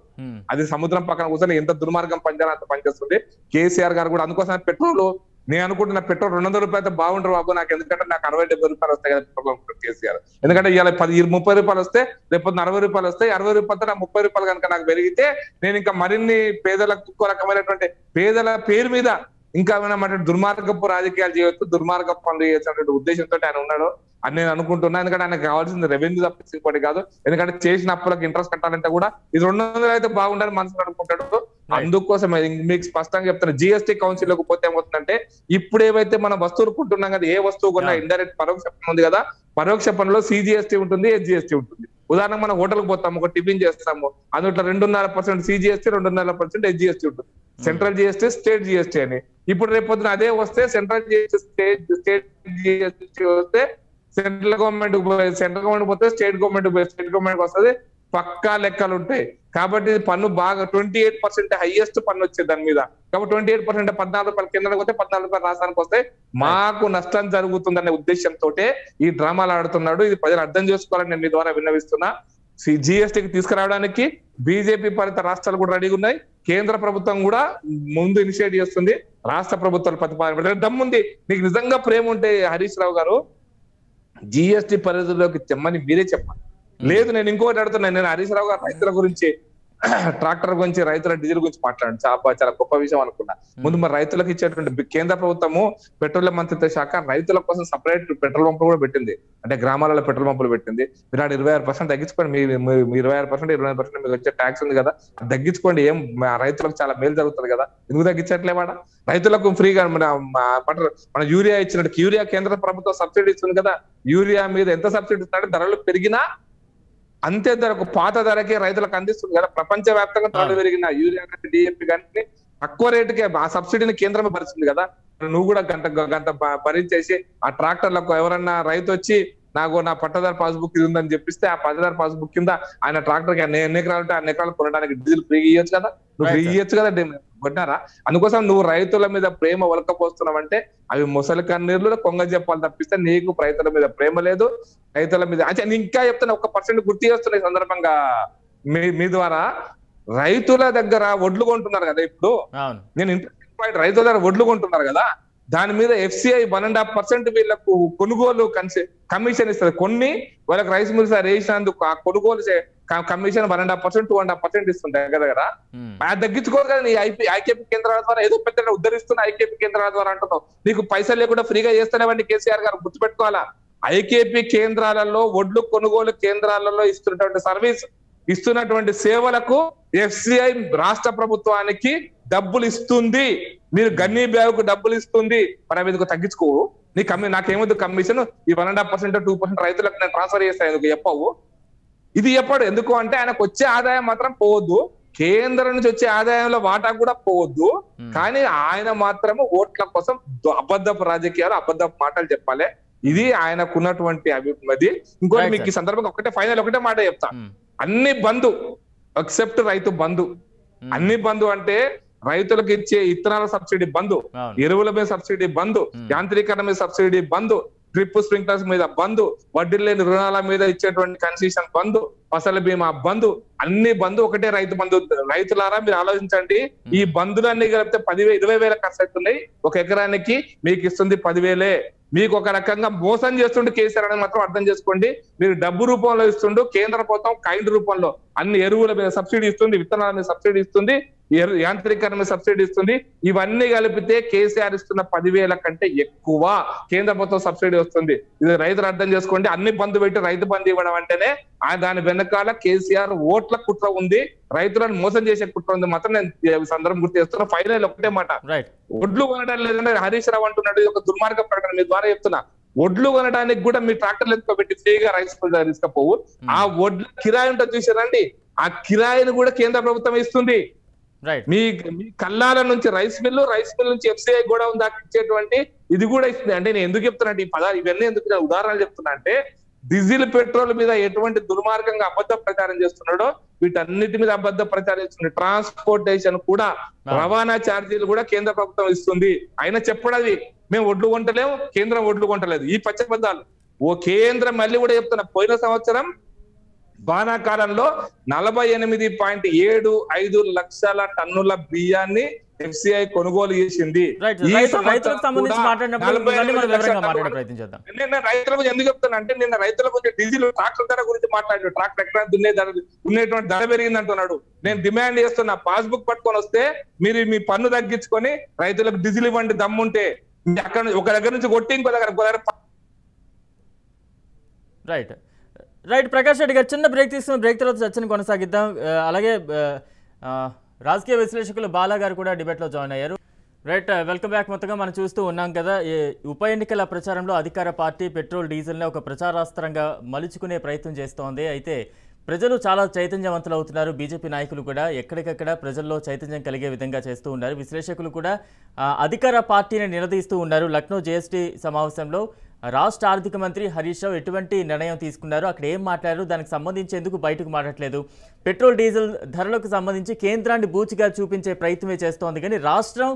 S2: అది సముద్రం పక్కన కూర్చొని ఎంత దుర్మార్గం పనిచేయాలి అంత పనిచేస్తుంది. కేసీఆర్ గారు కూడా అందుకోసం పెట్రోల్, నేను అనుకుంటున్నా పెట్రోల్ ₹200 అయితే బాగుంటారు బాబు నాకు. ఎందుకంటే నాకు ₹60-70 వస్తాయి కదా పెట్రోల్ కేసీఆర్. ఎందుకంటే ఇవాళ ₹30 వస్తే రేపు ₹60 వస్తాయి. ₹60తో నా ₹30 కనుక నాకు పెరిగితే నేను ఇంకా మరిన్ని పేదలకు ఇంకో రకమైనటువంటి పేదల పేరు మీద ఇంకా ఏమైనా దుర్మార్గపు రాజకీయాలు చేయొచ్చు, దుర్మార్గపు పనులు చేయొచ్చు ఉద్దేశంతో ఆయన ఉన్నాడు అని నేను అనుకుంటున్నా. ఎందుకంటే ఆయనకు కావాల్సింది రెవెన్యూ తప్పించి ఇంకోటి కాదు. ఎందుకంటే చేసిన అప్పులకు ఇంట్రెస్ట్ కట్టాలంటే కూడా ఇది 200 అయితే బాగుండాలని మనసులో అనుకుంటాడు. అందుకోసం మీకు స్పష్టంగా చెప్తాను, జిఎస్టీ కౌన్సిల్ లోకి పోతే ఏమవుతుందంటే ఇప్పుడు ఏవైతే మనం వస్తువులు కొంటున్నాం కదా, ఏ వస్తువు కొన్నా ఇండైరెక్ట్ పరోక్ష పన్ను ఉంది కదా, పరోక్ష పన్నులో సిజిఎస్టీ ఉంటుంది, ఎస్జిఎస్టీ ఉంటుంది. ఉదాహరణకు మనం హోటల్కి పోతాము, ఒక టిఫిన్ చేస్తాము, అందులో 2.5% సిజిఎస్టీ, 2.5% ఎస్జిఎస్టీ ఉంటుంది. సెంట్రల్ జిఎస్టీ, స్టేట్ జిఎస్టీ అని. ఇప్పుడు రేపు పొద్దున అదే వస్తే సెంట్రల్ జిఎస్టీ, స్టేట్ జిఎస్టీ వస్తే సెంట్రల్ గవర్నమెంట్ పోతే స్టేట్ గవర్నమెంట్ వస్తుంది. పక్కా లెక్కలు ఉంటాయి. కాబట్టి పన్ను బాగా 28% హైయెస్ట్ పన్ను వచ్చేది దాని మీద. కాబట్టి 28% ₹14 కేంద్రానికి వస్తే ₹14 రాష్ట్రానికి వస్తే మాకు నష్టం జరుగుతుందనే ఉద్దేశంతో ఈ డ్రామాలు ఆడుతున్నాడు. ఇది ప్రజలు అర్థం చేసుకోవాలని నేను మీ ద్వారా విన్నవిస్తున్నా. జిఎస్టీకి తీసుకురావడానికి బీజేపీ పాలిత రాష్ట్రాలు కూడా రెడీగా ఉన్నాయి. కేంద్ర ప్రభుత్వం కూడా ముందు ఇనిషియేట్ చేస్తుంది. రాష్ట్ర ప్రభుత్వాలు ప్రతిపాదన దమ్ముంది. నీకు నిజంగా ప్రేమ ఉంటే హరీష్ రావు గారు జిఎస్టీ పరిధిలోకి తెమ్మని మీరే చెప్పండి. లేదు నేను ఇంకోటి అడుగుతున్నాను. నేను హరీష్ రావు గారు రైతుల గురించి, ట్రాక్టర్ గురించి, రైతుల డీజిల్ గురించి మాట్లాడండి, చాలా గొప్ప విషయం అనుకున్నా. ముందు మరి రైతులకు ఇచ్చేటువంటి కేంద్ర ప్రభుత్వము పెట్రోలియం మంత్రిత్వ శాఖ రైతుల కోసం సపరేట్ పెట్రోల్ పంపులు కూడా పెట్టింది. అంటే గ్రామాలలో పెట్రోల్ పంపులు పెట్టింది. మీరు 26% తగ్గించుకోండి. మీ 26%, 20% మీకు వచ్చే ట్యాక్స్ ఉంది కదా, తగ్గించుకోండి. ఏం రైతులకు చాలా మేలు జరుగుతుంది కదా, ఎందుకు తగ్గించట్లేవాడ? రైతులకు ఫ్రీగా మన యూరియా ఇచ్చినట్టు యూరియా కేంద్ర ప్రభుత్వం సబ్సిడీ ఇస్తుంది కదా, యూరియా మీద ఎంత సబ్సిడీ ఇస్తుందంటే ధరలు పెరిగినా అంతే ధరకు పాత ధరకే రైతులకు అందిస్తుంది కదా. ప్రపంచ వ్యాప్తంగా ధరలు పెరిగిన యూరియా కానీ డిఏపి కానీ తక్కువ రేటుకే ఆ సబ్సిడీని కేంద్రమే భరిస్తుంది కదా. నువ్వు కూడా గంట భరించేసి ఆ ట్రాక్టర్లకు ఎవరన్నా రైతు వచ్చి నాకు నా పట్టదారు పాస్బుక్ ఇది ఉందని చెప్పిస్తే ఆ పట్టదారు పాస్బుక్ కింద ఆయన ట్రాక్టర్ కి ఎన్ని ఎకరాలు ఉంటే అన్ని ఎకరాలు కొనడానికి డీజిల్ ఫ్రీ ఇవ్వచ్చు కదా, నువ్వు ఫ్రీ ఇవ్వచ్చు కదా కొట్టారా? అందుకోసం నువ్వు రైతుల మీద ప్రేమ ఒలకపోస్తున్నావంటే అవి ముసలి కన్నీర్లు కొంగ చెప్పాలి తప్పిస్తే నీకు రైతుల మీద ప్రేమ లేదు. రైతుల మీద అంటే ఇంకా చెప్తాను, 1% గుర్తు చేస్తున్నా ఈ సందర్భంగా మీ ద్వారా. రైతుల దగ్గర వడ్లు కొంటున్నారు కదా ఇప్పుడు, నేను ఇంట్రెస్టింగ్ పాయింట్, రైతుల దగ్గర వడ్లు కొంటున్నారు కదా, దాని మీద FCI 1.5% వీళ్ళకు కొనుగోలు కమిషన్ ఇస్తుంది. కొన్ని వాళ్ళకి రైస్ మిల్స్ వేసినందుకు ఆ కొనుగోలు కమిషన్ 1.5%, 2.5% ఇస్తుంటాయి దగ్గర. అది తగ్గించుకోరు కదా నీ ఐకేపీ కేంద్రాల ద్వారా. ఏదో పెద్ద ఉద్ధరిస్తున్న ఐకేపీ కేంద్రాల ద్వారా అంటున్నావు. నీకు పైసలు లేకుండా ఫ్రీగా చేస్తేనేవండి కేసీఆర్ గారు, గుర్తుపెట్టుకోవాలా. ఐకేపీ కేంద్రాలలో, ఒడ్లు కొనుగోలు కేంద్రాలలో ఇస్తున్నటువంటి సర్వీస్, ఇస్తున్నటువంటి సేవలకు FCI రాష్ట్ర ప్రభుత్వానికి డబ్బులు ఇస్తుంది. మీరు గన్నీ బ్యాగుకు డబ్బులు ఇస్తుంది. మరి అవి ఎందుకు తగ్గించుకోవు? నాకేమొద్దు కమిషన్, ఈ 1.5%, 2% రైతులకు నేను ట్రాన్స్ఫర్ చేస్తాను, ఎందుకు చెప్పవు? ఇది చెప్పాడు. ఎందుకు అంటే ఆయనకు వచ్చే ఆదాయం మాత్రం పోవద్దు, కేంద్రం నుంచి వచ్చే ఆదాయంలో వాటా కూడా పోవద్దు. కానీ ఆయన మాత్రము ఓట్ల కోసం అబద్ధపు రాజకీయాలు, అబద్ధపు మాటలు చెప్పాలి. ఇది ఆయనకున్నటువంటి అభిప్రాయం. ఇంకోటి మీకు ఈ సందర్భంగా ఫైనల్ ఒకటే మాట చెప్తా. అన్ని బంధు ఎక్సెప్ట్ రైతు బంధు. అన్ని బంధు అంటే రైతులకు ఇచ్చే ఇత్తనాల సబ్సిడీ బంధు, ఎరువుల మీద సబ్సిడీ బంధు, యాంత్రీకరణ మీద సబ్సిడీ బంధు, డ్రిప్ స్ప్రింక్లర్స్ మీద బంధు, వడ్డీ లేని రుణాల మీద ఇచ్చేటువంటి కన్సెషన్ బంధు, ఫసల్ బీమా బంధు, అన్ని బంధు ఒకటే రైతు బంధు. రైతులారా మీరు ఆలోచించండి, ఈ బంధులన్నీ కలిపితే 20,000 ఖర్చు అవుతున్నాయి. ఒక ఎకరానికి మీకు ఇస్తుంది 10,000. మీకు ఒక రకంగా మోసం చేస్తుండే కేసీఆర్ అనేది మాత్రం అర్థం చేసుకోండి. మీరు డబ్బు రూపంలో ఇస్తుండు, కేంద్ర ప్రభుత్వం కైండ్ రూపంలో అన్ని ఎరువుల మీద సబ్సిడీ ఇస్తుంది, విత్తనాల మీద సబ్సిడీ ఇస్తుంది, యాంత్రీకరణ మీద సబ్సిడీ ఇస్తుంది. ఇవన్నీ కలిపితే కేసీఆర్ ఇస్తున్న 10,000 కంటే ఎక్కువ కేంద్ర ప్రభుత్వం సబ్సిడీ వస్తుంది. ఇది రైతులు అర్థం చేసుకోండి. అన్ని బంధు పెట్టి రైతు బంధు ఇవ్వడం అంటేనే దాని వెనకాల కేసీఆర్ ఓట్ల కుట్ర ఉంది, రైతులను మోసం చేసే కుట్ర ఉంది. మాత్రం నేను సందర్భం గుర్తు చేస్తున్నా. ఫైనల్ ఒకటే మాట, ఒడ్లు కొనడం లేదంటే హరీష్ రావు అంటున్నాడు, ఒక దుర్మార్గ ప్రకటన మీ ద్వారా చెప్తున్నా. ఒడ్లు కొనడానికి కూడా మీ ట్రాక్టర్లు ఎందుకు పెట్టి ఫ్రీగా రైస్ తీసుకపోవు. ఆ ఒడ్ల కిరాయి ఉంటుంది చూసారండి, ఆ కిరాయిని కూడా కేంద్ర ప్రభుత్వం ఇస్తుంది. మీ కల్లాల నుంచి రైస్ మిల్ నుంచి FCI కూడా దాకా ఇచ్చేటువంటి ఇది కూడా ఇస్తుంది. అంటే నేను ఎందుకు చెప్తున్నా ఈ పదాలు, ఇవన్నీ ఎందుకు ఉదాహరణలు చెప్తున్నా అంటే, డీజిల్ పెట్రోల్ మీద ఎటువంటి దుర్మార్గంగా అబద్ధ ప్రచారం చేస్తున్నాడో వీటన్నిటి మీద అబద్ధ ప్రచారం చేస్తుంది. ట్రాన్స్పోర్టేషన్ కూడా, రవాణా ఛార్జీలు కూడా కేంద్ర ప్రభుత్వం ఇస్తుంది. అయినా చెప్పడది మేము ఒడ్లు కొంటలేము, కేంద్రం ఒడ్లు కొంటలేదు. ఈ పచ్చబద్దాలు కేంద్రం మళ్ళీ కూడా చెప్తున్నా. పోయిన సంవత్సరం వానాకాలంలో 48.75 లక్షల టన్నుల బియ్యాన్ని FCI కొనుగోలు చేసింది. నిన్న రైతుల గురించి ఎందుకు చెప్తున్నా అంటే, నిన్న రైతుల గురించి డీజిల్ ట్రాక్టర్ ధర గురించి మాట్లాడాడు. ట్రాక్టర్ ఎక్కడ దున్నేటువంటి ధర పెరిగింది అంటున్నాడు. నేను డిమాండ్ చేస్తున్నా, పాస్బుక్ పట్టుకొని వస్తే మీరు మీ పన్ను తగ్గించుకొని రైతులకు డీజిల్ ఇవ్వండి. దమ్ముంటే అక్కడ ఒక దగ్గర నుంచి కొట్టి ఇంకో దగ్గర.
S1: రైట్ ప్రకాష్ రెడ్డి గారు, చిన్న బ్రేక్ తీసుకుని బ్రేక్ తర్వాత చర్చను కొనసాగిద్దాం. అలాగే రాజకీయ విశ్లేషకులు బాలా గారు కూడా డిబేట్లో జాయిన్ అయ్యారు. Right, welcome back. మొత్తంగా మనం చూస్తూ ఉన్నాం కదా, ఉప ఎన్నికల ప్రచారంలో అధికార పార్టీ పెట్రోల్ డీజిల్ని ఒక ప్రచారాస్త్రంగా మలుచుకునే ప్రయత్నం చేస్తోంది. అయితే ప్రజలు చాలా చైతన్యవంతులు అవుతున్నారు. బీజేపీ నాయకులు కూడా ఎక్కడికక్కడ ప్రజల్లో చైతన్యం కలిగే విధంగా చేస్తూ ఉన్నారు. విశ్లేషకులు కూడా అధికార పార్టీని నిలదీస్తూ ఉన్నారు. లక్నో GST సమావేశంలో రాష్ట్ర ఆర్థిక మంత్రి హరీష్ రావు ఎటువంటి నిర్ణయం తీసుకున్నారు, అక్కడ ఏం మాట్లాడారు, దానికి సంబంధించి ఎందుకు బయటకు మాట్లాడలేదు, పెట్రోల్ డీజిల్ ధరలకు సంబంధించి కేంద్రాన్ని బూచిగా చూపించే ప్రయత్నమే చేస్తోంది. కానీ రాష్ట్రం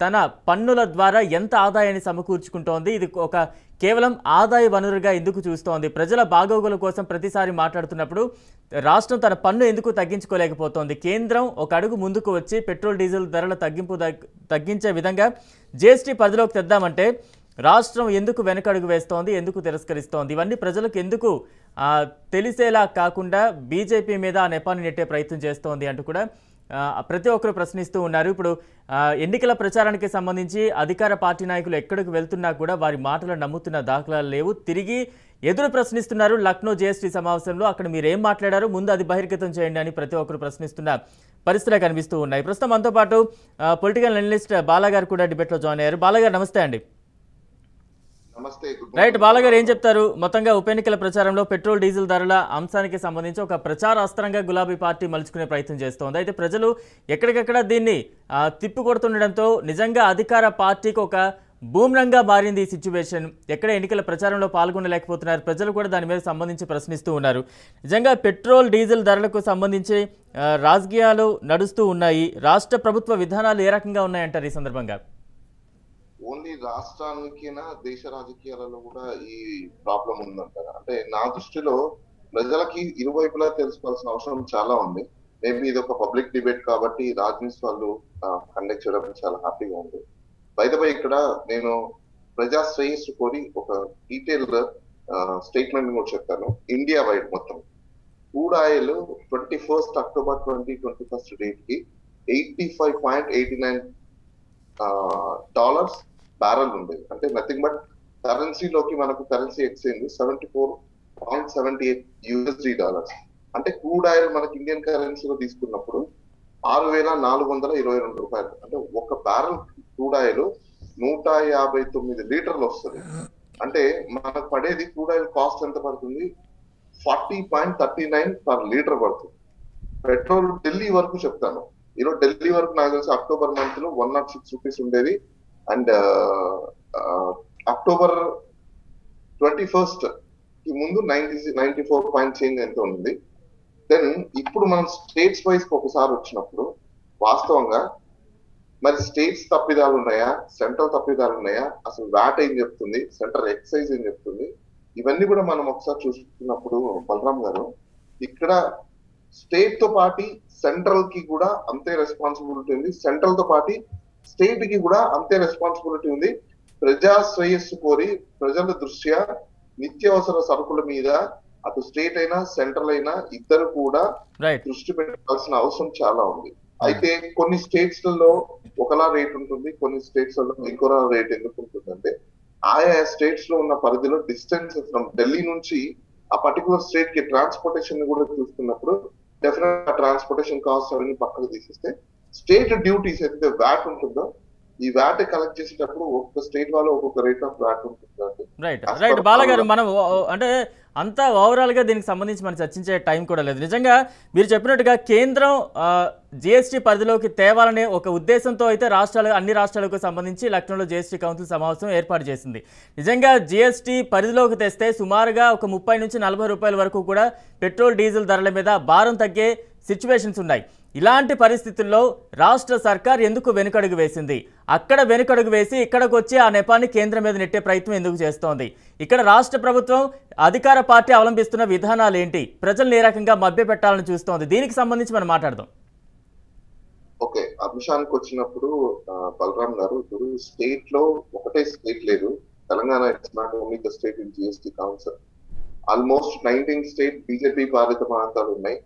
S1: తన పన్నుల ద్వారా ఎంత ఆదాయాన్ని సమకూర్చుకుంటోంది, ఇది ఒక కేవలం ఆదాయ వనరుగా ఎందుకు చూస్తోంది, ప్రజల బాగోగుల కోసం ప్రతిసారి మాట్లాడుతున్నప్పుడు రాష్ట్రం తన పన్ను ఎందుకు తగ్గించుకోలేకపోతోంది, కేంద్రం ఒక అడుగు ముందుకు వచ్చి పెట్రోల్ డీజిల్ ధరల తగ్గించే విధంగా GST పరిధిలోకి తెద్దామంటే రాష్ట్రం ఎందుకు వెనకడుగు వేస్తోంది, ఎందుకు తిరస్కరిస్తోంది, ఇవన్నీ ప్రజలకు ఎందుకు తెలిసేలా కాకుండా బీజేపీ మీద ఆ నెపాన్ని నెట్టే ప్రయత్నం చేస్తోంది అంటూ కూడా ప్రతి ఒక్కరు ప్రశ్నిస్తూ ఉన్నారు. ఇప్పుడు ఎన్నికల ప్రచారానికి సంబంధించి అధికార పార్టీ నాయకులు ఎక్కడికి వెళ్తున్నా కూడా వారి మాటలు నమ్ముతున్న దాఖలాలు లేవు. తిరిగి ఎదురు ప్రశ్నిస్తున్నారు. లక్నో GST సమావేశంలో అక్కడ మీరు ఏం మాట్లాడారో ముందు అది బహిర్గతం చేయండి అని ప్రతి ఒక్కరు ప్రశ్నిస్తున్న పరిస్థితులు కనిపిస్తూ ఉన్నాయి. ప్రస్తుతం మనతో పాటు పొలిటికల్ అనలిస్ట్ బాలా గారు కూడా డిబేట్లో జాయిన్ అయ్యారు. బాలా గారు నమస్తే అండి. రైట్, బాలగారు ఏం చెప్తారు? మొత్తంగా ఉప ఎన్నికల ప్రచారంలో పెట్రోల్ డీజిల్ ధరల అంశానికి సంబంధించి ఒక ప్రచారాస్త్రంగా గులాబీ పార్టీ మలుచుకునే ప్రయత్నం చేస్తోంది. అయితే ప్రజలు ఎక్కడికక్కడ దీన్ని తిప్పికొడుతుండడంతో నిజంగా అధికార పార్టీకి ఒక బూమ్రంగా మారింది ఈ సిచ్యువేషన్. ఎక్కడ ఎన్నికల ప్రచారంలో పాల్గొనలేకపోతున్నారు, ప్రజలు కూడా దాని మీద సంబంధించి ప్రశ్నిస్తూ ఉన్నారు. నిజంగా పెట్రోల్ డీజిల్ ధరలకు సంబంధించి రాజకీయాలు నడుస్తూ ఉన్నాయి. రాష్ట్ర ప్రభుత్వ విధానాలు ఏ రకంగా ఉన్నాయంటారు ఈ సందర్భంగా?
S3: ఓన్లీ రాష్ట్రానికినా దేశ రాజకీయాలలో కూడా ఈ ప్రాబ్లం ఉందంటారా? అంటే నా దృష్టిలో ప్రజలకి ఇరువైపులా తెలుసుకోవాల్సిన అవసరం చాలా ఉంది. మేబీ ఇది ఒక పబ్లిక్ డిబేట్ కాబట్టి రాజనీతి వాళ్ళు కండక్ట్ చేయడం చాలా హ్యాపీగా ఉంది. బై ఇక్కడ నేను ప్రజా శ్రేయస్సు కోరి ఒక డీటెయిల్ స్టేట్మెంట్ కూడా చెప్తాను. ఇండియా వైడ్ మొత్తం క్రూడ్ ఆయిల్ 21 అక్టోబర్ 2021 డేట్ కి $85.89 బ్యారల్ ఉండేది. అంటే నథింగ్ బట్ కరెన్సీలోకి మనకు కరెన్సీ ఎక్స్చేంజ్ $74.78. అంటే క్రూడ్ ఆయిల్ మనకి ఇండియన్ కరెన్సీలో తీసుకున్నప్పుడు 6,422 రూపాయలు. అంటే ఒక బ్యారల్ క్రూడ్ ఆయిల్ 159 లీటర్లు వస్తుంది. అంటే మనకు పడేది క్రూడ్ ఆయిల్ కాస్ట్ ఎంత పడుతుంది? 40.39 పర్ లీటర్ పడుతుంది. పెట్రోల్ ఢిల్లీ వరకు చెప్తాను, ఈరోజు ఢిల్లీ వరకు నాకు తెలిసి అక్టోబర్ మంత్ లో 106 రూపీస్ ఉండేది. అండ్ అక్టోబర్ 21 కి ముందు 94 పాయింట్ చేంజ్ ఎంత ఉంది. దెన్ ఇప్పుడు మనం స్టేట్స్ వైజ్ ఒకసారి వచ్చినప్పుడు వాస్తవంగా మరి స్టేట్స్ తప్పిదాలు ఉన్నాయా, సెంట్రల్ తప్పిదాలు ఉన్నాయా, అసలు వ్యాట్ ఏం చెప్తుంది, సెంట్రల్ ఎక్సైజ్ ఏం చెప్తుంది, ఇవన్నీ కూడా మనం ఒకసారి చూసుకున్నప్పుడు బలరాం గారు ఇక్కడ స్టేట్ తో పాటు సెంట్రల్ కి కూడా అంతే రెస్పాన్సిబిలిటీ ఉంది, సెంట్రల్ తో పాటు స్టేట్ కి కూడా అంతే రెస్పాన్సిబిలిటీ ఉంది. ప్రజా శ్రేయస్సు కోరి ప్రజల దృష్ట్యా నిత్యావసర సరుకుల మీద అటు స్టేట్ అయినా సెంట్రల్ అయినా ఇద్దరు కూడా దృష్టి పెట్టాల్సిన అవసరం చాలా ఉంది. అయితే కొన్ని స్టేట్స్ లలో ఒకలా రేట్ ఉంటుంది, కొన్ని స్టేట్స్ లలో ఇంకోలా రేట్ ఎందుకు ఉంటుందంటే ఆయా స్టేట్స్ లో ఉన్న పరిధిలో డిస్టెన్స్ ఫ్రమ్ ఢిల్లీ నుంచి ఆ పర్టికులర్ స్టేట్ కి ట్రాన్స్పోర్టేషన్ కూడా చూస్తున్నప్పుడు డెఫినెట్ ట్రాన్స్పోర్టేషన్ కాస్ట్ అవన్నీ పక్కకు తీసేస్తే స్టేట్ డ్యూటీస్ ఏదైతే వ్యాట్ ఉంటుందో ఈ వ్యాట్ కలెక్ట్ చేసేటప్పుడు ఒక్కొక్క స్టేట్ వాళ్ళు ఒక్కొక్క రేట్ ఆఫ్ వ్యాట్ ఉంటుంది.
S1: రైట్ బాలగారు, మనం అంటే అంతా ఓవరాల్ గా దీనికి సంబంధించి మనం చర్చించే టైం కూడా లేదు. నిజంగా మీరు చెప్పినట్టుగా కేంద్రం జిఎస్టీ పరిధిలోకి తేవాలనే ఒక ఉద్దేశంతో అయితే అన్ని రాష్ట్రాలకు సంబంధించి లక్నోలో జిఎస్టీ కౌన్సిల్ సమావేశం ఏర్పాటు చేసింది. నిజంగా జిఎస్టీ పరిధిలోకి తెస్తే సుమారుగా ఒక 30 నుంచి 40 రూపాయల వరకు కూడా పెట్రోల్ డీజిల్ ధరల మీద భారం తగ్గే సిచ్యువేషన్స్ ఉన్నాయి. ఇలాంటి పరిస్థితుల్లో రాష్ట్ర సర్కార్ ఎందుకు వెనుకడుగు వేసింది? అక్కడ వెనుకడుగు వేసి ఇక్కడికి వచ్చి ఆ నెపాన్ని కేంద్రం మీద నెట్టే ప్రయత్నం ఎందుకు చేస్తోంది? ఇక్కడ రాష్ట్ర ప్రభుత్వం అధికార పార్టీ అవలంబిస్తున్న విధానాలు ఏంటి? ప్రజల్ని ఏ రకంగా మభ్యపెట్టాలని చూస్తోంది? దీనికి సంబంధించి మనం మాట్లాడదాం.
S3: ఓకే, అంశానికి వచ్చినప్పుడు బలరాం గారు, ఇప్పుడు స్టేట్ లో ఒకటే స్టేట్ లేదు, Telangana it's not only the state in GST council. Almost 19 state BJP పాలిత ప్రాంతాలు ఉన్నాయి.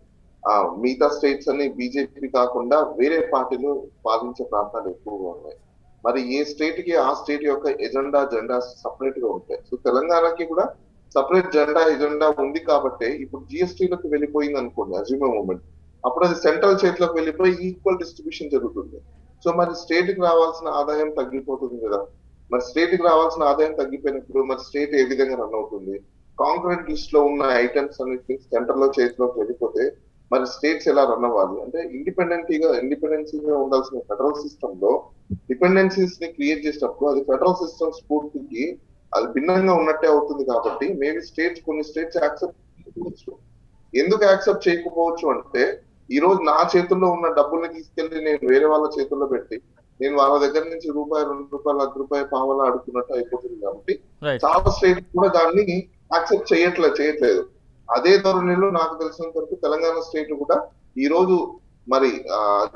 S3: మిగతా స్టేట్స్ అన్ని బీజేపీ కాకుండా వేరే పార్టీలు పాలించే ప్రాంతాలు ఎక్కువగా ఉన్నాయి. మరి ఏ స్టేట్ కి ఆ స్టేట్ యొక్క జెండా సపరేట్ గా ఉంటాయి. సో తెలంగాణకి కూడా సపరేట్ ఎజెండా ఉంది కాబట్టి ఇప్పుడు జిఎస్టీలోకి వెళ్ళిపోయింది అనుకోండి, అజ్యూమ్ మూమెంట్, అప్పుడు అది సెంట్రల్ చేతిలోకి వెళ్ళిపోయి ఈక్వల్ డిస్ట్రిబ్యూషన్ జరుగుతుంది. సో మరి స్టేట్ కి రావాల్సిన ఆదాయం తగ్గిపోతుంది కదా. మరి స్టేట్ కి రావాల్సిన ఆదాయం తగ్గిపోయినప్పుడు మరి స్టేట్ ఏ విధంగా రన్ అవుతుంది? కాంక్రీట్ లిస్ట్ లో ఉన్న ఐటమ్స్ అన్నిటిని సెంటర్ లో చేతిలోకి వెళ్ళిపోతే మరి స్టేట్స్ ఎలా రన్ అవ్వాలి? అంటే ఇండిపెండెన్సీగా ఉండాల్సిన ఫెడరల్ సిస్టమ్ లో డిపెండెన్సీస్ ని క్రియేట్ చేసినప్పుడు అది ఫెడరల్ సిస్టమ్ స్ఫూర్తికి అది భిన్నంగా ఉన్నట్టే అవుతుంది. కాబట్టి మేబీ కొన్ని స్టేట్స్ యాక్సెప్ట్ చేయకపోవచ్చు. ఎందుకు యాక్సెప్ట్ చేయకపోవచ్చు అంటే ఈ రోజు నా చేతుల్లో ఉన్న డబ్బుల్ని తీసుకెళ్లి నేను వేరే వాళ్ళ చేతుల్లో పెట్టి నేను వాళ్ళ దగ్గర నుంచి ₹1, ₹2, ₹1 పావలా అడుగుతున్నట్టు అయిపోతుంది. కాబట్టి చాలా స్టేట్స్ కూడా దాన్ని యాక్సెప్ట్ చేయట్లేదు. అదే ధోరణిలో నాకు తెలిసినంత వరకు తెలంగాణ స్టేట్ కూడా ఈ రోజు మరి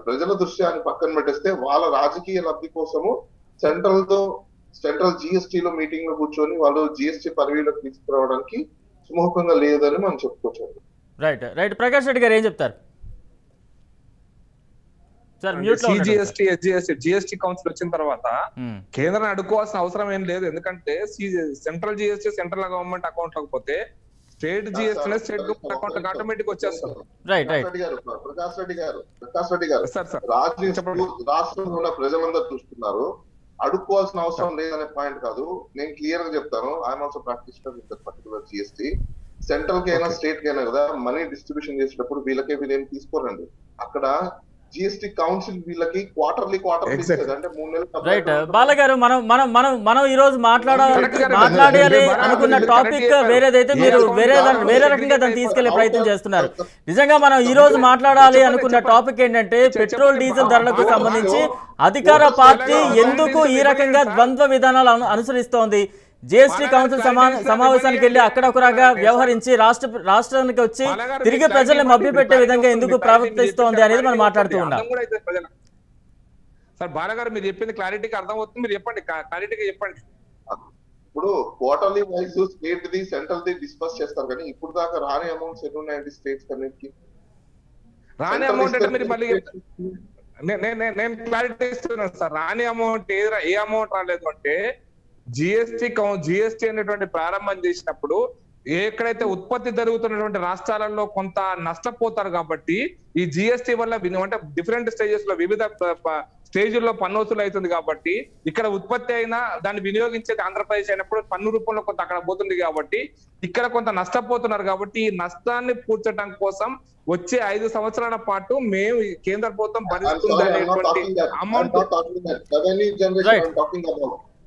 S3: ప్రజల దృష్ట్యాన్ని పక్కన పెట్టేస్తే వాళ్ళ రాజకీయ లబ్ధి కోసము సెంట్రల్ జిఎస్టీలో మీటింగ్ లో కూర్చొని వాళ్ళు జిఎస్టీ పరిధిలోకి తీసుకురావడానికి సుముఖంగా లేదని మనం చెప్పుకోవచ్చు.
S1: రైట్ ప్రకాష్ రెడ్డి గారు ఏం చెప్తారు?
S2: జిఎస్టీ కౌన్సిల్ వచ్చిన తర్వాత కేంద్రాన్ని అడుక్కోవాల్సిన అవసరం ఏం లేదు. ఎందుకంటే central GST central government account లేకపోతే state GST state government account automatic వచ్చేస్తారు.
S3: ప్రకాష్ రెడ్డి గారు రాష్ట్రంలో ఉన్న ప్రజలందరూ చూస్తున్నారు, అడుక్కోవాల్సిన అవసరం లేదనే పాయింట్ కాదు. నేను క్లియర్ గా చెప్తాను. I'm also practitioner in that particular GST. Central కి అయినా స్టేట్ కి అయినా కదా మనీ డిస్ట్రిబ్యూషన్ చేసేటప్పుడు వీళ్ళేం తీసుకోరండి. అక్కడ జిఎస్టీ కౌన్సిల్ వీళ్ళకి క్వార్టర్లీ అంటే 3 నెలలు.
S1: రైట్ బాలగారు, మనం ఈ రోజు మాట్లాడాలి అనుకున్న టాపిక్ వేరేదైతే మీరు వేరే రకంగా దాన్ని తీసుకెళ్లే ప్రయత్నం చేస్తున్నారు. నిజంగా మనం ఈ రోజు మాట్లాడాలి అనుకున్న టాపిక్ ఏంటంటే పెట్రోల్ డీజిల్ ధరలకు సంబంధించి అధికార పార్టీ ఎందుకు ఈ రకంగా ద్వంద్వ విధానాలు అనుసరిస్తోంది? జిఎస్టీ కౌన్సిల్ సమావేశానికి వెళ్ళి అక్కడ ఒకరాగా వ్యవహరించి రాష్ట్రానికి వచ్చి తిరిగి ప్రజల్ని మభ్యపెట్టే విధంగా ఎందుకు ప్రవర్తిస్తోంది అనేది మనం మాట్లాడుతూ ఉన్నాం.
S2: సార్ బాలగారు మీరు చెప్పింది క్లారిటీగా అర్థం అవుతుంది, మీరు చెప్పండి, క్లారిటీగా చెప్పండి.
S3: ఇప్పుడు quarterly wise state the central the discuss చేస్తారు, కానీ ఇప్పుడు దాకా రాని అమౌంట్స్ ఎన్ని ఉన్నాయండి స్టేట్స్ అన్నిటికీ?
S2: రాని అమౌంట్ అంటే మీరు మళ్ళీ నేను క్లారిటీ ఇస్తున్నాను సార్. రాని అమౌంట్ ఏ అమౌంట్ రాలేదు అంటే జిఎస్టీ అనేటువంటి ప్రారంభం చేసినప్పుడు ఎక్కడైతే ఉత్పత్తి జరుగుతున్నటువంటి రాష్ట్రాలలో కొంత నష్టపోతారు కాబట్టి ఈ జిఎస్టీ వల్ల అంటే డిఫరెంట్ స్టేజెస్ లో వివిధ స్టేజ్ల్లో పన్ను వసూలు అవుతుంది కాబట్టి ఇక్కడ ఉత్పత్తి అయినా దాన్ని వినియోగించేది ఆంధ్రప్రదేశ్ అయినప్పుడు పన్ను రూపంలో కొంత అక్కడ పోతుంది కాబట్టి ఇక్కడ కొంత నష్టపోతున్నారు కాబట్టి ఈ నష్టాన్ని పూడ్చడం కోసం వచ్చే 5 సంవత్సరాల పాటు మేము కేంద్ర ప్రభుత్వం భరిస్తుంది అనేటువంటి అమౌంట్.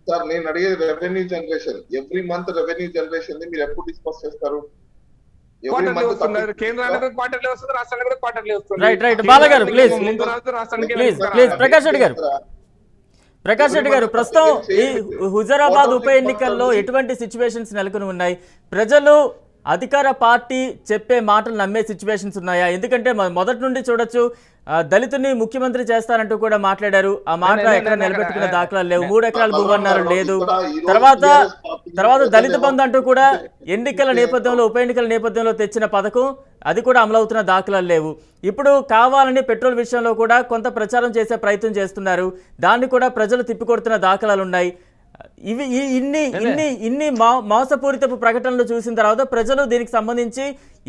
S3: సార్ నేను అడిగేది revenue generation, every month revenue generation మీరు ఎప్పుడు డిస్కస్ చేస్తారు?
S2: కేంద్రానికి క్వార్టర్లీ వస్తుంది, రాష్ట్రానికి కూడా క్వార్టర్లీ వస్తుంది.
S1: రైట్ బాలగారు ప్లీజ్ ప్రకాష్ రెడ్డి గారు ప్రస్తుతం ఈ హుజరాబాద్ ఉప ఎన్నికల్లో ఎటువంటి సిచ్యువేషన్స్ నెలకొని ఉన్నాయి? ప్రజలు అధికార పార్టీ చెప్పే మాటలు నమ్మే సిచ్యువేషన్స్ ఉన్నాయా? ఎందుకంటే మొదటి నుండి చూడొచ్చు దళితుని ముఖ్యమంత్రి చేస్తారంటూ కూడా మాట్లాడారు. ఆ మాట ఎక్కడ నిలబెట్టుకున్న దాఖలాలు లేవు. 3 ఎకరాల భూమి అన్నారు, లేదు. తర్వాత దళిత బంధు అంటూ కూడా ఎన్నికల నేపథ్యంలో ఉప ఎన్నికల నేపథ్యంలో తెచ్చిన పథకం అది కూడా అమలవుతున్న దాఖలాలు లేవు. ఇప్పుడు కావాలని పెట్రోల్ విషయంలో కూడా కొంత ప్రచారం చేసే ప్రయత్నం చేస్తున్నారు. దాన్ని కూడా ప్రజలు తిప్పికొడుతున్న దాఖలాలు ఉన్నాయి. ఇవి ఇన్ని మోసపూరితపు ప్రకటనలు చూసిన తర్వాత ప్రజలు దీనికి సంబంధించి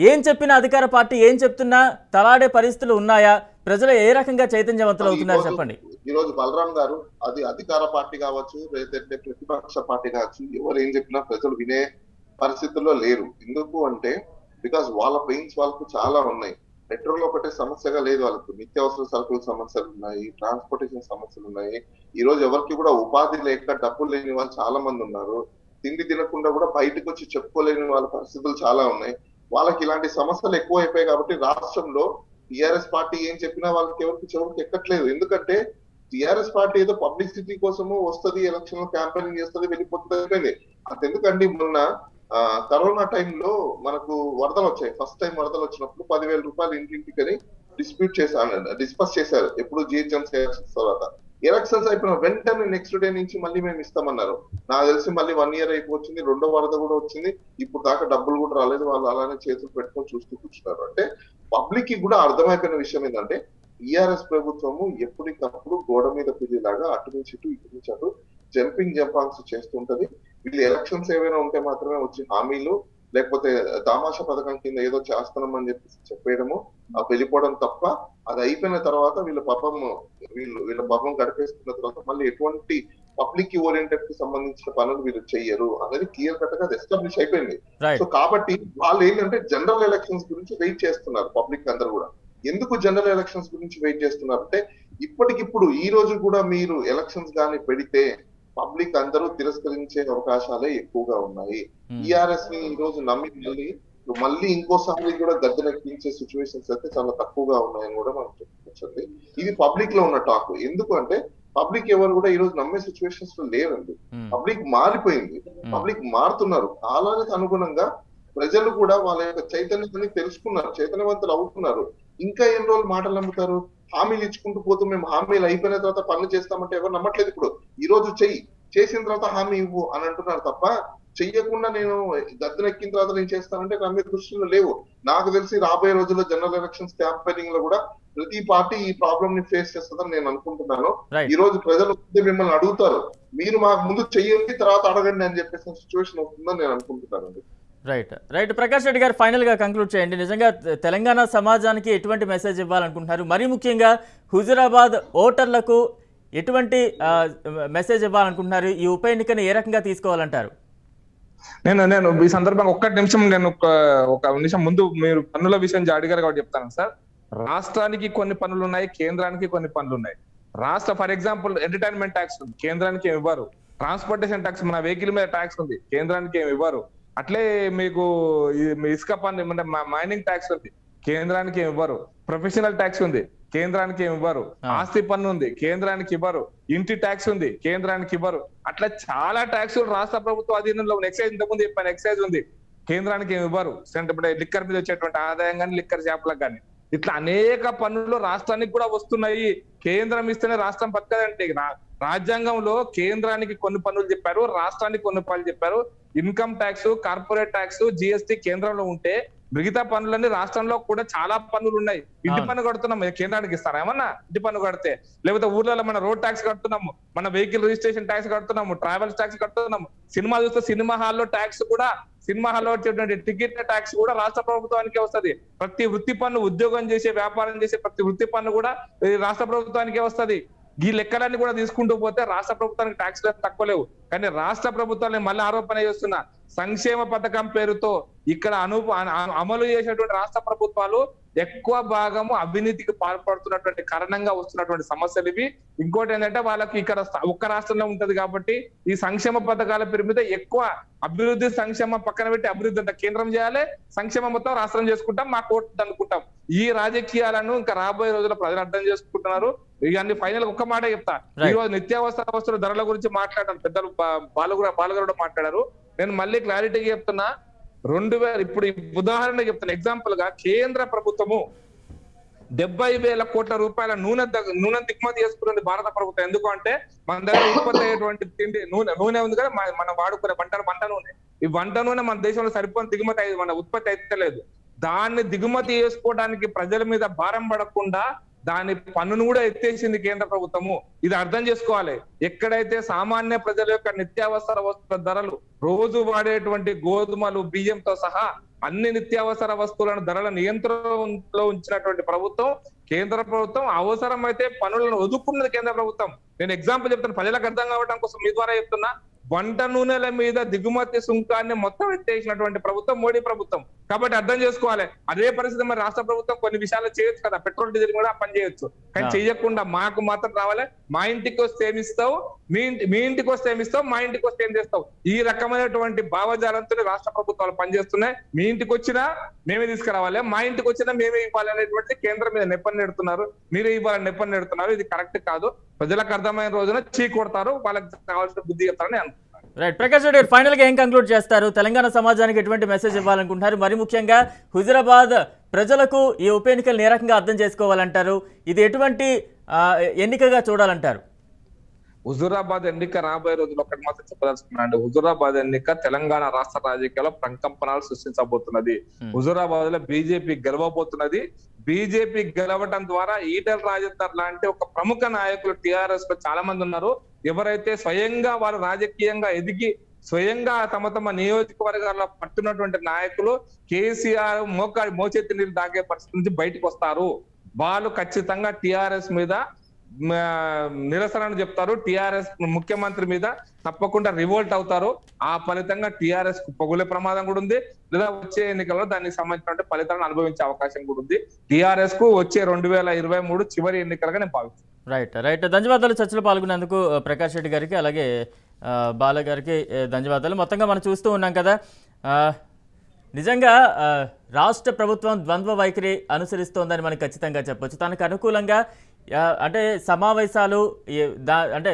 S1: ఏం చెప్పినా అధికార పార్టీ ఏం చెప్తున్నా తలాడే పరిస్థితులు ఉన్నాయా? ప్రజలు ఏ రకంగా చైతన్యవంతులు అవుతున్నారు చెప్పండి.
S3: ఈ రోజు బలరాం గారు అది అధికార పార్టీ కావచ్చు లేదంటే ప్రతిపక్ష పార్టీ కావచ్చు, ఎవరు ఏం చెప్పినా ప్రజలు వినే పరిస్థితుల్లో లేరు. ఎందుకు అంటే బికాస్ వాళ్ళ పెయిన్స్ వాళ్ళకు చాలా ఉన్నాయి. పెట్రోల్ ఒకటే సమస్యగా లేదు, వాళ్ళకు నిత్యావసర సరుకుల సమస్యలు ఉన్నాయి, ట్రాన్స్పోర్టేషన్ సమస్యలు ఉన్నాయి. ఈ రోజు ఎవరికి కూడా ఉపాధి లేక డబ్బులు లేని వాళ్ళు చాలా మంది ఉన్నారు. తిండి తినకుండా కూడా బయటకు వచ్చి చెప్పుకోలేని వాళ్ళ పరిస్థితులు చాలా ఉన్నాయి. వాళ్ళకి ఇలాంటి సమస్యలు ఎక్కువ అయిపోయాయి కాబట్టి రాష్ట్రంలో టిఆర్ఎస్ పార్టీ ఏం చెప్పినా వాళ్ళకి చెవులకు ఎక్కట్లేదు. ఎందుకంటే టిఆర్ఎస్ పార్టీ ఏదో పబ్లిసిటీ కోసము వస్తుంది, ఎలక్షన్ లో క్యాంపెయినింగ్ చేస్తుంది, వెళ్ళిపోతుంది. అంతెందుకండి మొన్న కరోనా టైంలో మనకు వరదలు వచ్చాయి. ఫస్ట్ టైం వరదలు వచ్చినప్పుడు 10,000 రూపాయలు ఇంటింటికని డిస్కస్ చేశారు. ఎప్పుడు జిహెచ్ఎంసీ ఎలక్షన్స్ తర్వాత. ఎలక్షన్స్ అయిపోయిన వెంటనే నెక్స్ట్ డే నుంచి మళ్ళీ మేము ఇస్తామన్నారు. నాకు తెలిసి మళ్ళీ 1 year అయిపోయింది, 2వ వరద కూడా వచ్చింది. ఇప్పుడు దాకా డబ్బులు కూడా రాలేదు. వాళ్ళు అలానే చేతులు పెట్టుకొని చూస్తూ కూర్చున్నారు. అంటే పబ్లిక్ కి కూడా అర్థమైపోయిన విషయం ఏంటంటే టిఆర్ఎస్ ప్రభుత్వము ఎప్పటికప్పుడు గోడ మీద పిల్లిలాగా అటు నుంచి ఇటు అటు జంపింగ్ జంపాంగ్స్ చేస్తుంటది. వీళ్ళు ఎలక్షన్స్ ఏవైనా ఉంటే మాత్రమే వచ్చి హామీలు లేకపోతే దామాషా పథకం కింద ఏదో చేస్తున్నామని చెప్పేయడము వెళ్ళిపోవడం తప్ప అది అయిపోయిన తర్వాత వీళ్ళ పాపం గడిపేసుకున్న తర్వాత మళ్ళీ ఎటువంటి పబ్లిక్ ఓరియంటెడ్ కి సంబంధించిన పనులు వీళ్ళు చెయ్యరు అనేది క్లియర్ కట్ గా ఎస్టాబ్లిష్ అయిపోయింది. సో కాబట్టి వాళ్ళు ఏంటంటే జనరల్ ఎలక్షన్స్ గురించి వెయిట్ చేస్తున్నారు. పబ్లిక్ అందరూ కూడా ఎందుకు జనరల్ ఎలక్షన్స్ గురించి వెయిట్ చేస్తున్నారు అంటే ఇప్పటికిప్పుడు ఈ రోజు కూడా మీరు ఎలక్షన్స్ గాని పెడితే పబ్లిక్ అందరూ తిరస్కరించే అవకాశాలే ఎక్కువగా ఉన్నాయి. టిఆర్ఎస్ ని ఈ రోజు నమ్మి మళ్ళీ ఇంకోసారి కూడా గద్దెనెక్కించే సిచ్యువేషన్స్ అయితే చాలా తక్కువగా ఉన్నాయని కూడా మనం చెప్పుకోవచ్చండి. ఇది పబ్లిక్ లో ఉన్న టాక్. ఎందుకు అంటే పబ్లిక్ ఎవరు కూడా ఈ రోజు నమ్మే సిచ్యువేషన్స్ లో లేరండి. పబ్లిక్ మారిపోయింది, పబ్లిక్ మారుతున్నారు. కాలానికి అనుగుణంగా ప్రజలు కూడా వాళ్ళ యొక్క చైతన్యాన్ని తెలుసుకున్నారు, చైతన్యవంతులు అవుతున్నారు. ఇంకా ఎన్ని రోజులు మాటలు నమ్ముతారు? హామీలు ఇచ్చుకుంటూ పోతూ మేము హామీలు అయిపోయిన తర్వాత పనులు చేస్తామంటే ఎవరు నమ్మట్లేదు. ఇప్పుడు ఈ రోజు చేసిన తర్వాత హామీ ఇవ్వు అని అంటున్నారు తప్ప చెయ్యకుండా నేను గద్దెనెక్కిన తర్వాత నేను చేస్తానంటే నమ్మే దృష్టిలో లేవు. నాకు తెలిసి రాబోయే రోజుల్లో జనరల్ ఎలక్షన్స్ క్యాంపెయినింగ్ లో కూడా ప్రతి పార్టీ ఈ ప్రాబ్లమ్ ని ఫేస్ చేస్తుందని నేను అనుకుంటున్నాను. ఈ రోజు ప్రజలు మిమ్మల్ని అడుగుతారు, మీరు మాకు ముందు చెయ్యండి తర్వాత అడగండి అని చెప్పేసిన సిచ్యువేషన్ వస్తుందని నేను అనుకుంటున్నాను.
S1: రైట్ ప్రకాష్ రెడ్డి గారు ఫైనల్ గా కంక్లూడ్ చేయండి. నిజంగా తెలంగాణ సమాజానికి ఎటువంటి మెసేజ్ ఇవ్వాలనుకుంటున్నారు? మరీ ముఖ్యంగా హుజురాబాద్ ఓటర్లకు ఎటువంటి మెసేజ్ ఇవ్వాలనుకుంటున్నారు? ఈ ఉప ఎన్నికను ఏ రకంగా తీసుకోవాలంటారు?
S2: నేను ఈ సందర్భంగా ఒక్క నిమిషం నేను ఒక నిమిషం ముందు మీరు పన్నుల విషయం అడిగారు కాబట్టి చెప్తాను సార్. రాష్ట్రానికి కొన్ని పనులు ఉన్నాయి, కేంద్రానికి కొన్ని పనులు ఉన్నాయి. ఫర్ ఎగ్జాంపుల్ ఎంటర్టైన్మెంట్ ట్యాక్స్ ఉంది, కేంద్రానికి ఏమి ఇవ్వరు. ట్రాన్స్పోర్టేషన్ ట్యాక్స్ మన వెహికల్ మీద ట్యాక్స్ ఉంది, కేంద్రానికి ఏమి ఇవ్వరు. అట్లే మీకు ఇసుక పన్ను మైనింగ్ ట్యాక్స్ ఉంది, కేంద్రానికి ఏమి ఇవ్వరు. ప్రొఫెషనల్ ట్యాక్స్ ఉంది, కేంద్రానికి ఏమి ఇవ్వరు. ఆస్తి పన్ను ఉంది, కేంద్రానికి ఇవ్వరు. ఇంటి ట్యాక్స్ ఉంది, కేంద్రానికి ఇవ్వరు. అట్లా చాలా ట్యాక్సులు రాష్ట్ర ప్రభుత్వ అధీనంలో ఎక్సైజ్, ఇంతకుముందు చెప్పాను ఎక్సైజ్ ఉంది, కేంద్రానికి ఏమి ఇవ్వరు. లిక్కర్ మీద వచ్చేటువంటి ఆదాయం కానీ, లిక్కర్ షాపులకు కానీ, ఇట్లా అనేక పన్నులు రాష్ట్రానికి కూడా వస్తున్నాయి. కేంద్రం ఇస్తేనే రాష్ట్రం బతకదంటే. రాజ్యాంగంలో కేంద్రానికి కొన్ని పన్నులు చెప్పారు, రాష్ట్రానికి కొన్ని పన్నులు చెప్పారు. Income tax, corporate tax, GST కేంద్రంలో ఉంటే మిగతా పన్నులన్నీ రాష్ట్రంలో కూడా చాలా పన్నులు ఉన్నాయి. ఇంటి పన్ను కడుతున్నాం, కేంద్రానికి ఇస్తారా ఏమన్నా? ఇంటి పన్ను కడితే, లేకపోతే ఊర్లలో మన రోడ్ ట్యాక్స్ కడుతున్నాము, మన వెహికల్ రిజిస్ట్రేషన్ ట్యాక్స్ కడుతున్నాము, ట్రావెల్స్ ట్యాక్స్ కడుతున్నాము. సినిమా చూస్తే సినిమా హాల్లో ట్యాక్స్ కూడా, సినిమా హాల్లో వచ్చేటువంటి టికెట్ ట్యాక్స్ కూడా రాష్ట్ర ప్రభుత్వానికి వస్తుంది. ప్రతి వృత్తి పన్ను, ఉద్యోగం చేసే, వ్యాపారం చేసే ప్రతి వృత్తి పన్ను కూడా రాష్ట్ర ప్రభుత్వానికే వస్తుంది. ఈ లెక్కలన్నీ కూడా తీసుకుంటూ పోతే రాష్ట్ర ప్రభుత్వానికి ట్యాక్స్ తక్కువ లేవు. కానీ రాష్ట్ర ప్రభుత్వాన్ని మళ్ళీ ఆరోపణ చేస్తున్నా, సంక్షేమ పథకం పేరుతో ఇక్కడ అమలు చేసేటువంటి రాష్ట్ర ప్రభుత్వాలు ఎక్కువ భాగము అవినీతికి పాల్పడుతున్నటువంటి కారణంగా వస్తున్నటువంటి సమస్యలు ఇవి. ఇంకోటి ఏంటంటే వాళ్ళకి ఇక్కడ ఒక్క రాష్ట్రంలో ఉంటది కాబట్టి ఈ సంక్షేమ పథకాల పేరు మీద ఎక్కువ అభివృద్ధి, సంక్షేమం పక్కన పెట్టి అభివృద్ధి అంతా కేంద్రం చేయాలి, సంక్షేమం మొత్తం రాష్ట్రం చేసుకుంటాం, మా కోర్టు అనుకుంటాం. ఈ రాజకీయాలను ఇంకా రాబోయే రోజుల్లో ప్రజలు అర్థం చేసుకుంటున్నారు. ఇవన్నీ ఫైనల్ ఒక్క మాట చెప్తా. ఈ రోజు నిత్యావసర వస్తువుల ధరల గురించి మాట్లాడారు పెద్దలు, బాలగారు మాట్లాడారు. నేను మళ్ళీ క్లారిటీగా చెప్తున్నా, 2000 ఇప్పుడు ఉదాహరణ చెప్తాను, ఎగ్జాంపుల్ గా కేంద్ర ప్రభుత్వము 70,000 కోట్ల రూపాయల నూనె దిగుమతి చేసుకున్నది భారత ప్రభుత్వం. ఎందుకు అంటే మన దగ్గర ఉత్పత్తి అయ్యేటువంటి తిండి నూనె ఉంది కదా, మనం వాడుకునే వంట నూనె, ఈ వంట నూనె మన దేశంలో సరిపోని దిగుమతి అయ్యేది, మన ఉత్పత్తి అయితే లేదు. దాన్ని దిగుమతి చేసుకోవడానికి ప్రజల మీద భారం పడకుండా దాని పన్నును కూడా ఎత్తేసింది కేంద్ర ప్రభుత్వము. ఇది అర్థం చేసుకోవాలి. ఎక్కడైతే సామాన్య ప్రజల యొక్క నిత్యావసర వస్తువుల ధరలు, రోజు వాడేటువంటి గోధుమలు, బియ్యంతో సహా అన్ని నిత్యావసర వస్తువులను ధరల నియంత్రణలో ఉంచినటువంటి ప్రభుత్వం కేంద్ర ప్రభుత్వం. అవసరమైతే పన్నులను ఒదుక్కున్నది కేంద్ర ప్రభుత్వం. నేను ఎగ్జాంపుల్ చెప్తాను, ప్రజలకు అర్థం కావడం కోసం మీ ద్వారా చెప్తున్నా. వంట నూనెల మీద దిగుమతి సుంకాన్ని మొత్తం ఎత్తేసినటువంటి ప్రభుత్వం మోడీ ప్రభుత్వం. కాబట్టి అర్థం చేసుకోవాలి. అదే పరిస్థితి మరి రాష్ట్ర ప్రభుత్వం కొన్ని విషయాలు చేయొచ్చు కదా, పెట్రోల్ డీజిల్ కూడా పని చేయొచ్చు. కానీ చెయ్యకుండా మాకు మాత్రం రావాలి, మా ఇంటికి వస్తే ఏమిస్తావు, మీ ఇంటికి వస్తే ఏమిస్తావు, మా ఇంటికి వస్తే ఏం చేస్తావు, ఈ రకమైనటువంటి భావజాలంతో రాష్ట్ర ప్రభుత్వాలు పనిచేస్తున్నాయి. మీ ఇంటికి వచ్చినా మేమే తీసుకురావాలి, మా ఇంటికి వచ్చినా మేమే ఇవ్వాలి అనేటువంటి కేంద్రం మీద నెప్పని నెడుతున్నారు. మీరే ఇవ్వాలని నెప్పని నెడుతున్నారు. ఇది కరెక్ట్ కాదు. ప్రజలకు అర్థమైన రోజున చీ కొడతారు, వాళ్ళకి కావాల్సిన బుద్ధి చెప్తారని అనుకుంటున్నారు.
S1: రైట్, ప్రకాష్ రెడ్డి ఫైనల్ గా ఏం కంక్లూడ్ చేస్తారు? తెలంగాణ సమాజానికి ఎటువంటి మెసేజ్ ఇవ్వాలనుకుంటున్నారు? మరి ముఖ్యంగా హుజురాబాద్ ప్రజలకు ఈ ఉప ఎన్నికలు ఏ రకంగా అర్థం చేసుకోవాలంటారు? ఇది ఎటువంటి ఎన్నికగా చూడాలంటారు?
S2: హుజురాబాద్ ఎన్నిక రాబోయే రోజులు ఒకటి మాత్రం చెప్పదలుచుకున్నాను. హుజురాబాద్ ఎన్నిక తెలంగాణ రాష్ట్ర రాజకీయాల్లో ప్రకంపనాలు సృష్టించబోతున్నది. హుజురాబాద్ లో బీజేపీ గెలవబోతున్నది. బీజేపీ గెలవడం ద్వారా ఈటెల రాజేందర్ లాంటి ఒక ప్రముఖ నాయకులు టిఆర్ఎస్ లో చాలా మంది ఉన్నారు. ఎవరైతే స్వయంగా వారు రాజకీయంగా ఎదిగి స్వయంగా తమ నియోజకవర్గాల్లో పట్టున్నటువంటి నాయకులు కేసీఆర్ మోచెత్తి నీళ్ళు తాగే పరిస్థితి నుంచి బయటకు వస్తారు. వాళ్ళు ఖచ్చితంగా టిఆర్ఎస్ మీద నిరసనను చెప్తారు, టిఆర్ఎస్ ముఖ్యమంత్రి మీద తప్పకుండా రివోల్ట్ అవుతారు. ఆ ఫలితంగా టిఆర్ఎస్ కు పొగులే ప్రమాదం కూడా ఉంది, లేదా వచ్చే ఎన్నికల్లో దానికి సంబంధించిన ఫలితాలను అనుభవించే అవకాశం కూడా ఉంది. టిఆర్ఎస్ కు వచ్చే 2023 చివరి ఎన్నికలుగా నేను భావిస్తున్నాను.
S1: రైట్, ధన్యవాదాలు. చర్చలో పాల్గొన్నందుకు ప్రకాష్ రెడ్డి గారికి, అలాగే బాల గారికి ధన్యవాదాలు. మొత్తంగా మనం చూస్తూ ఉన్నాం కదా, నిజంగా రాష్ట్ర ప్రభుత్వం ద్వంద్వ వైఖరి అనుసరిస్తోందని మనం ఖచ్చితంగా చెప్పొచ్చు. తనకు అనుకూలంగా అంటే సమావేశాలు అంటే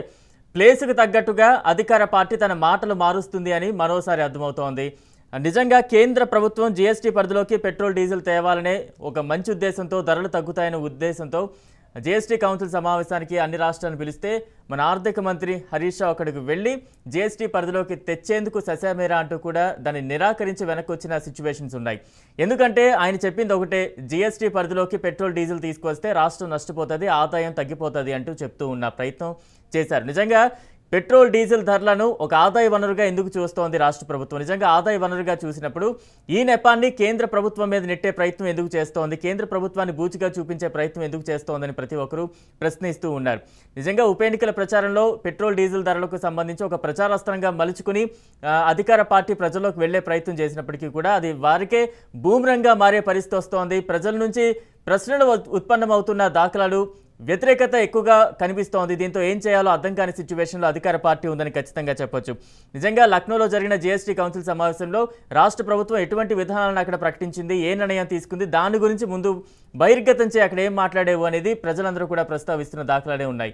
S1: ప్లేస్కు తగ్గట్టుగా అధికార పార్టీ తన మాటలు మారుస్తుంది అని మరోసారి అర్థమవుతోంది. నిజంగా కేంద్ర ప్రభుత్వం జీఎస్టీ పరిధిలోకి పెట్రోల్ డీజిల్ తేవాలనే ఒక మంచి ఉద్దేశంతో, ధరలు తగ్గుతాయనే ఉద్దేశంతో జీఎస్టీ కౌన్సిల్ సమావేశానికి అన్ని రాష్ట్రాలను పిలిస్తే మన ఆర్థిక మంత్రి హరీష్ రావు అక్కడికి వెళ్ళి జీఎస్టీ పరిధిలోకి తెచ్చేందుకు సశామేరా అంటూ కూడా దాన్ని నిరాకరించి వెనక్కి వచ్చిన సిచ్యువేషన్స్ ఉన్నాయి. ఎందుకంటే ఆయన చెప్పింది ఒకటే, జీఎస్టీ పరిధిలోకి పెట్రోల్ డీజిల్ తీసుకొస్తే రాష్ట్రం నష్టపోతుంది, ఆదాయం తగ్గిపోతుంది అంటూ చెప్తూ ఉన్న ప్రయత్నం చేశారు. నిజంగా పెట్రోల్ డీజిల్ ధరలను ఒక ఆదాయ వనరుగా ఎందుకు చూస్తోంది రాష్ట్ర ప్రభుత్వం? నిజంగా ఆదాయ వనరుగా చూసినప్పుడు ఈ నెపాన్ని కేంద్ర ప్రభుత్వం మీద నెట్టే ప్రయత్నం ఎందుకు చేస్తోంది? కేంద్ర ప్రభుత్వాన్ని బూచిగా చూపించే ప్రయత్నం ఎందుకు చేస్తోందని ప్రతి ఒక్కరూ ప్రశ్నిస్తూ ఉన్నారు. నిజంగా ఉప ఎన్నికల ప్రచారంలో పెట్రోల్ డీజిల్ ధరలకు సంబంధించి ఒక ప్రచారాస్త్రంగా మలుచుకుని అధికార పార్టీ ప్రజల్లోకి వెళ్లే ప్రయత్నం చేసినప్పటికీ కూడా అది వారికే బూమరంగా మారే పరిస్థితి వస్తోంది. ప్రజల నుంచి ప్రశ్నలు ఉత్పన్నమవుతున్న దాఖలాలు వ్యతిరేకత ఎక్కువగా కనిపిస్తోంది. దీంతో ఏం చేయాలో అర్థం కాని సిచ్యువేషన్లో అధికార పార్టీ ఉందని ఖచ్చితంగా చెప్పొచ్చు. నిజంగా లక్నోలో జరిగిన జీఎస్టీ కౌన్సిల్ సమావేశంలో రాష్ట్ర ప్రభుత్వం ఎటువంటి విధానాలను అక్కడ ప్రకటించింది, ఏ నిర్ణయం తీసుకుంది, దాని గురించి ముందు బహిర్గతం అక్కడ ఏం మాట్లాడేవు అనేది ప్రజలందరూ కూడా ప్రస్తావిస్తున్న దాఖలాలే ఉన్నాయి.